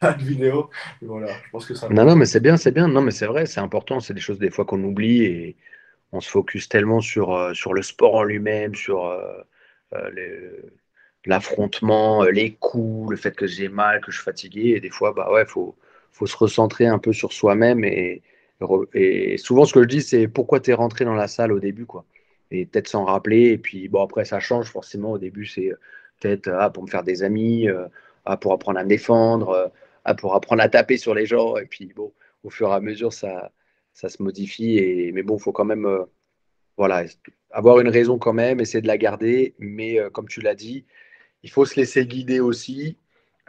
fin de vidéo. Et voilà, je pense que c'est Non, non, important. mais c'est bien, c'est bien. Non, mais c'est vrai, c'est important. C'est des choses des fois qu'on oublie et on se focus tellement sur le sport en lui-même, sur l'affrontement, les coups, le fait que j'ai mal, que je suis fatigué. Et des fois, bah ouais, faut se recentrer un peu sur soi-même. Et souvent, ce que je dis, c'est pourquoi tu es rentré dans la salle au début, quoi. Et peut-être s'en rappeler. Et puis, bon, après, ça change forcément. Au début, c'est peut-être pour me faire des amis, pour apprendre à me défendre, pour apprendre à taper sur les gens. Et puis, bon, au fur et à mesure, ça se modifie. Mais bon, il faut quand même voilà, avoir une raison quand même, essayer de la garder. Mais comme tu l'as dit, il faut se laisser guider aussi,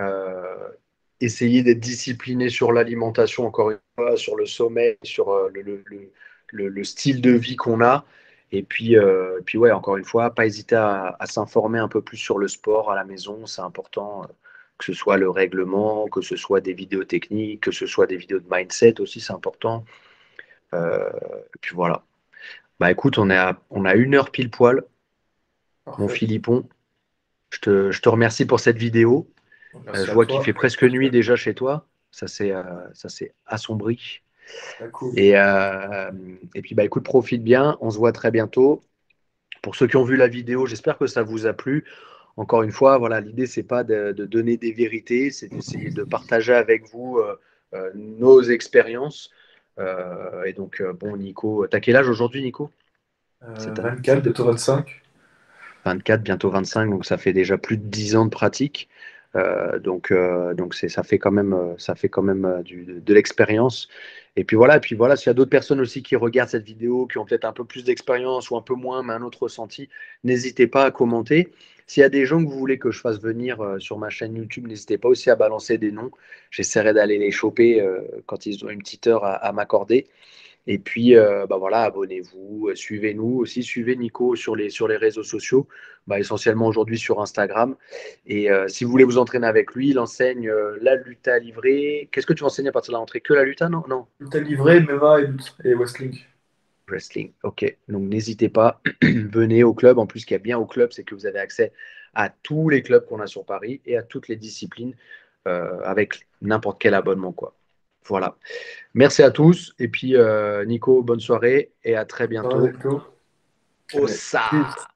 euh, essayer d'être discipliné sur l'alimentation, encore une fois, sur le sommeil, sur le style de vie qu'on a. Et puis, ouais, encore une fois, pas hésiter à s'informer un peu plus sur le sport à la maison, c'est important, que ce soit le règlement, que ce soit des vidéos techniques, que ce soit des vidéos de mindset aussi, c'est important. Et puis voilà. Bah écoute, on a une heure pile poil, mon Parfait. Philippon. Je te remercie pour cette vidéo. Merci Je à vois qu'il toi. fait presque nuit déjà chez toi. Ça s'est assombri. Ah, cool. Et, euh, et puis, bah, écoute, profite bien. On se voit très bientôt. Pour ceux qui ont vu la vidéo, j'espère que ça vous a plu. Encore une fois, voilà, l'idée, c'est pas de donner des vérités, c'est d'essayer de partager avec vous nos expériences. Et donc, bon, Nico, t'as quel âge aujourd'hui, Nico, cette année? 24, bientôt 25. 24, bientôt 25, donc ça fait déjà plus de 10 ans de pratique. Ça fait quand même de l'expérience. Et puis voilà, s'il y a d'autres personnes aussi qui regardent cette vidéo, qui ont peut-être un peu plus d'expérience ou un peu moins, mais un autre ressenti, n'hésitez pas à commenter. S'il y a des gens que vous voulez que je fasse venir sur ma chaîne YouTube, n'hésitez pas aussi à balancer des noms. J'essaierai d'aller les choper quand ils ont une petite heure à m'accorder. Et puis, bah voilà, abonnez-vous, suivez-nous aussi, suivez Nico sur les réseaux sociaux, bah, essentiellement aujourd'hui sur Instagram. Et si vous voulez vous entraîner avec lui, il enseigne la lutte à livrer. Qu'est-ce que tu enseignes à partir de la rentrée? Que la lutte, non? Non, Tout est livré, Meva et Wrestling. wrestling. Ok, donc n'hésitez pas, venez au club. En plus, ce qui est bien au club, c'est que vous avez accès à tous les clubs qu'on a sur Paris et à toutes les disciplines avec n'importe quel abonnement, quoi. Voilà. Merci à tous. Et puis, Nico, bonne soirée et à très Ça va, bientôt. Nico? Allez, Ossa! peace.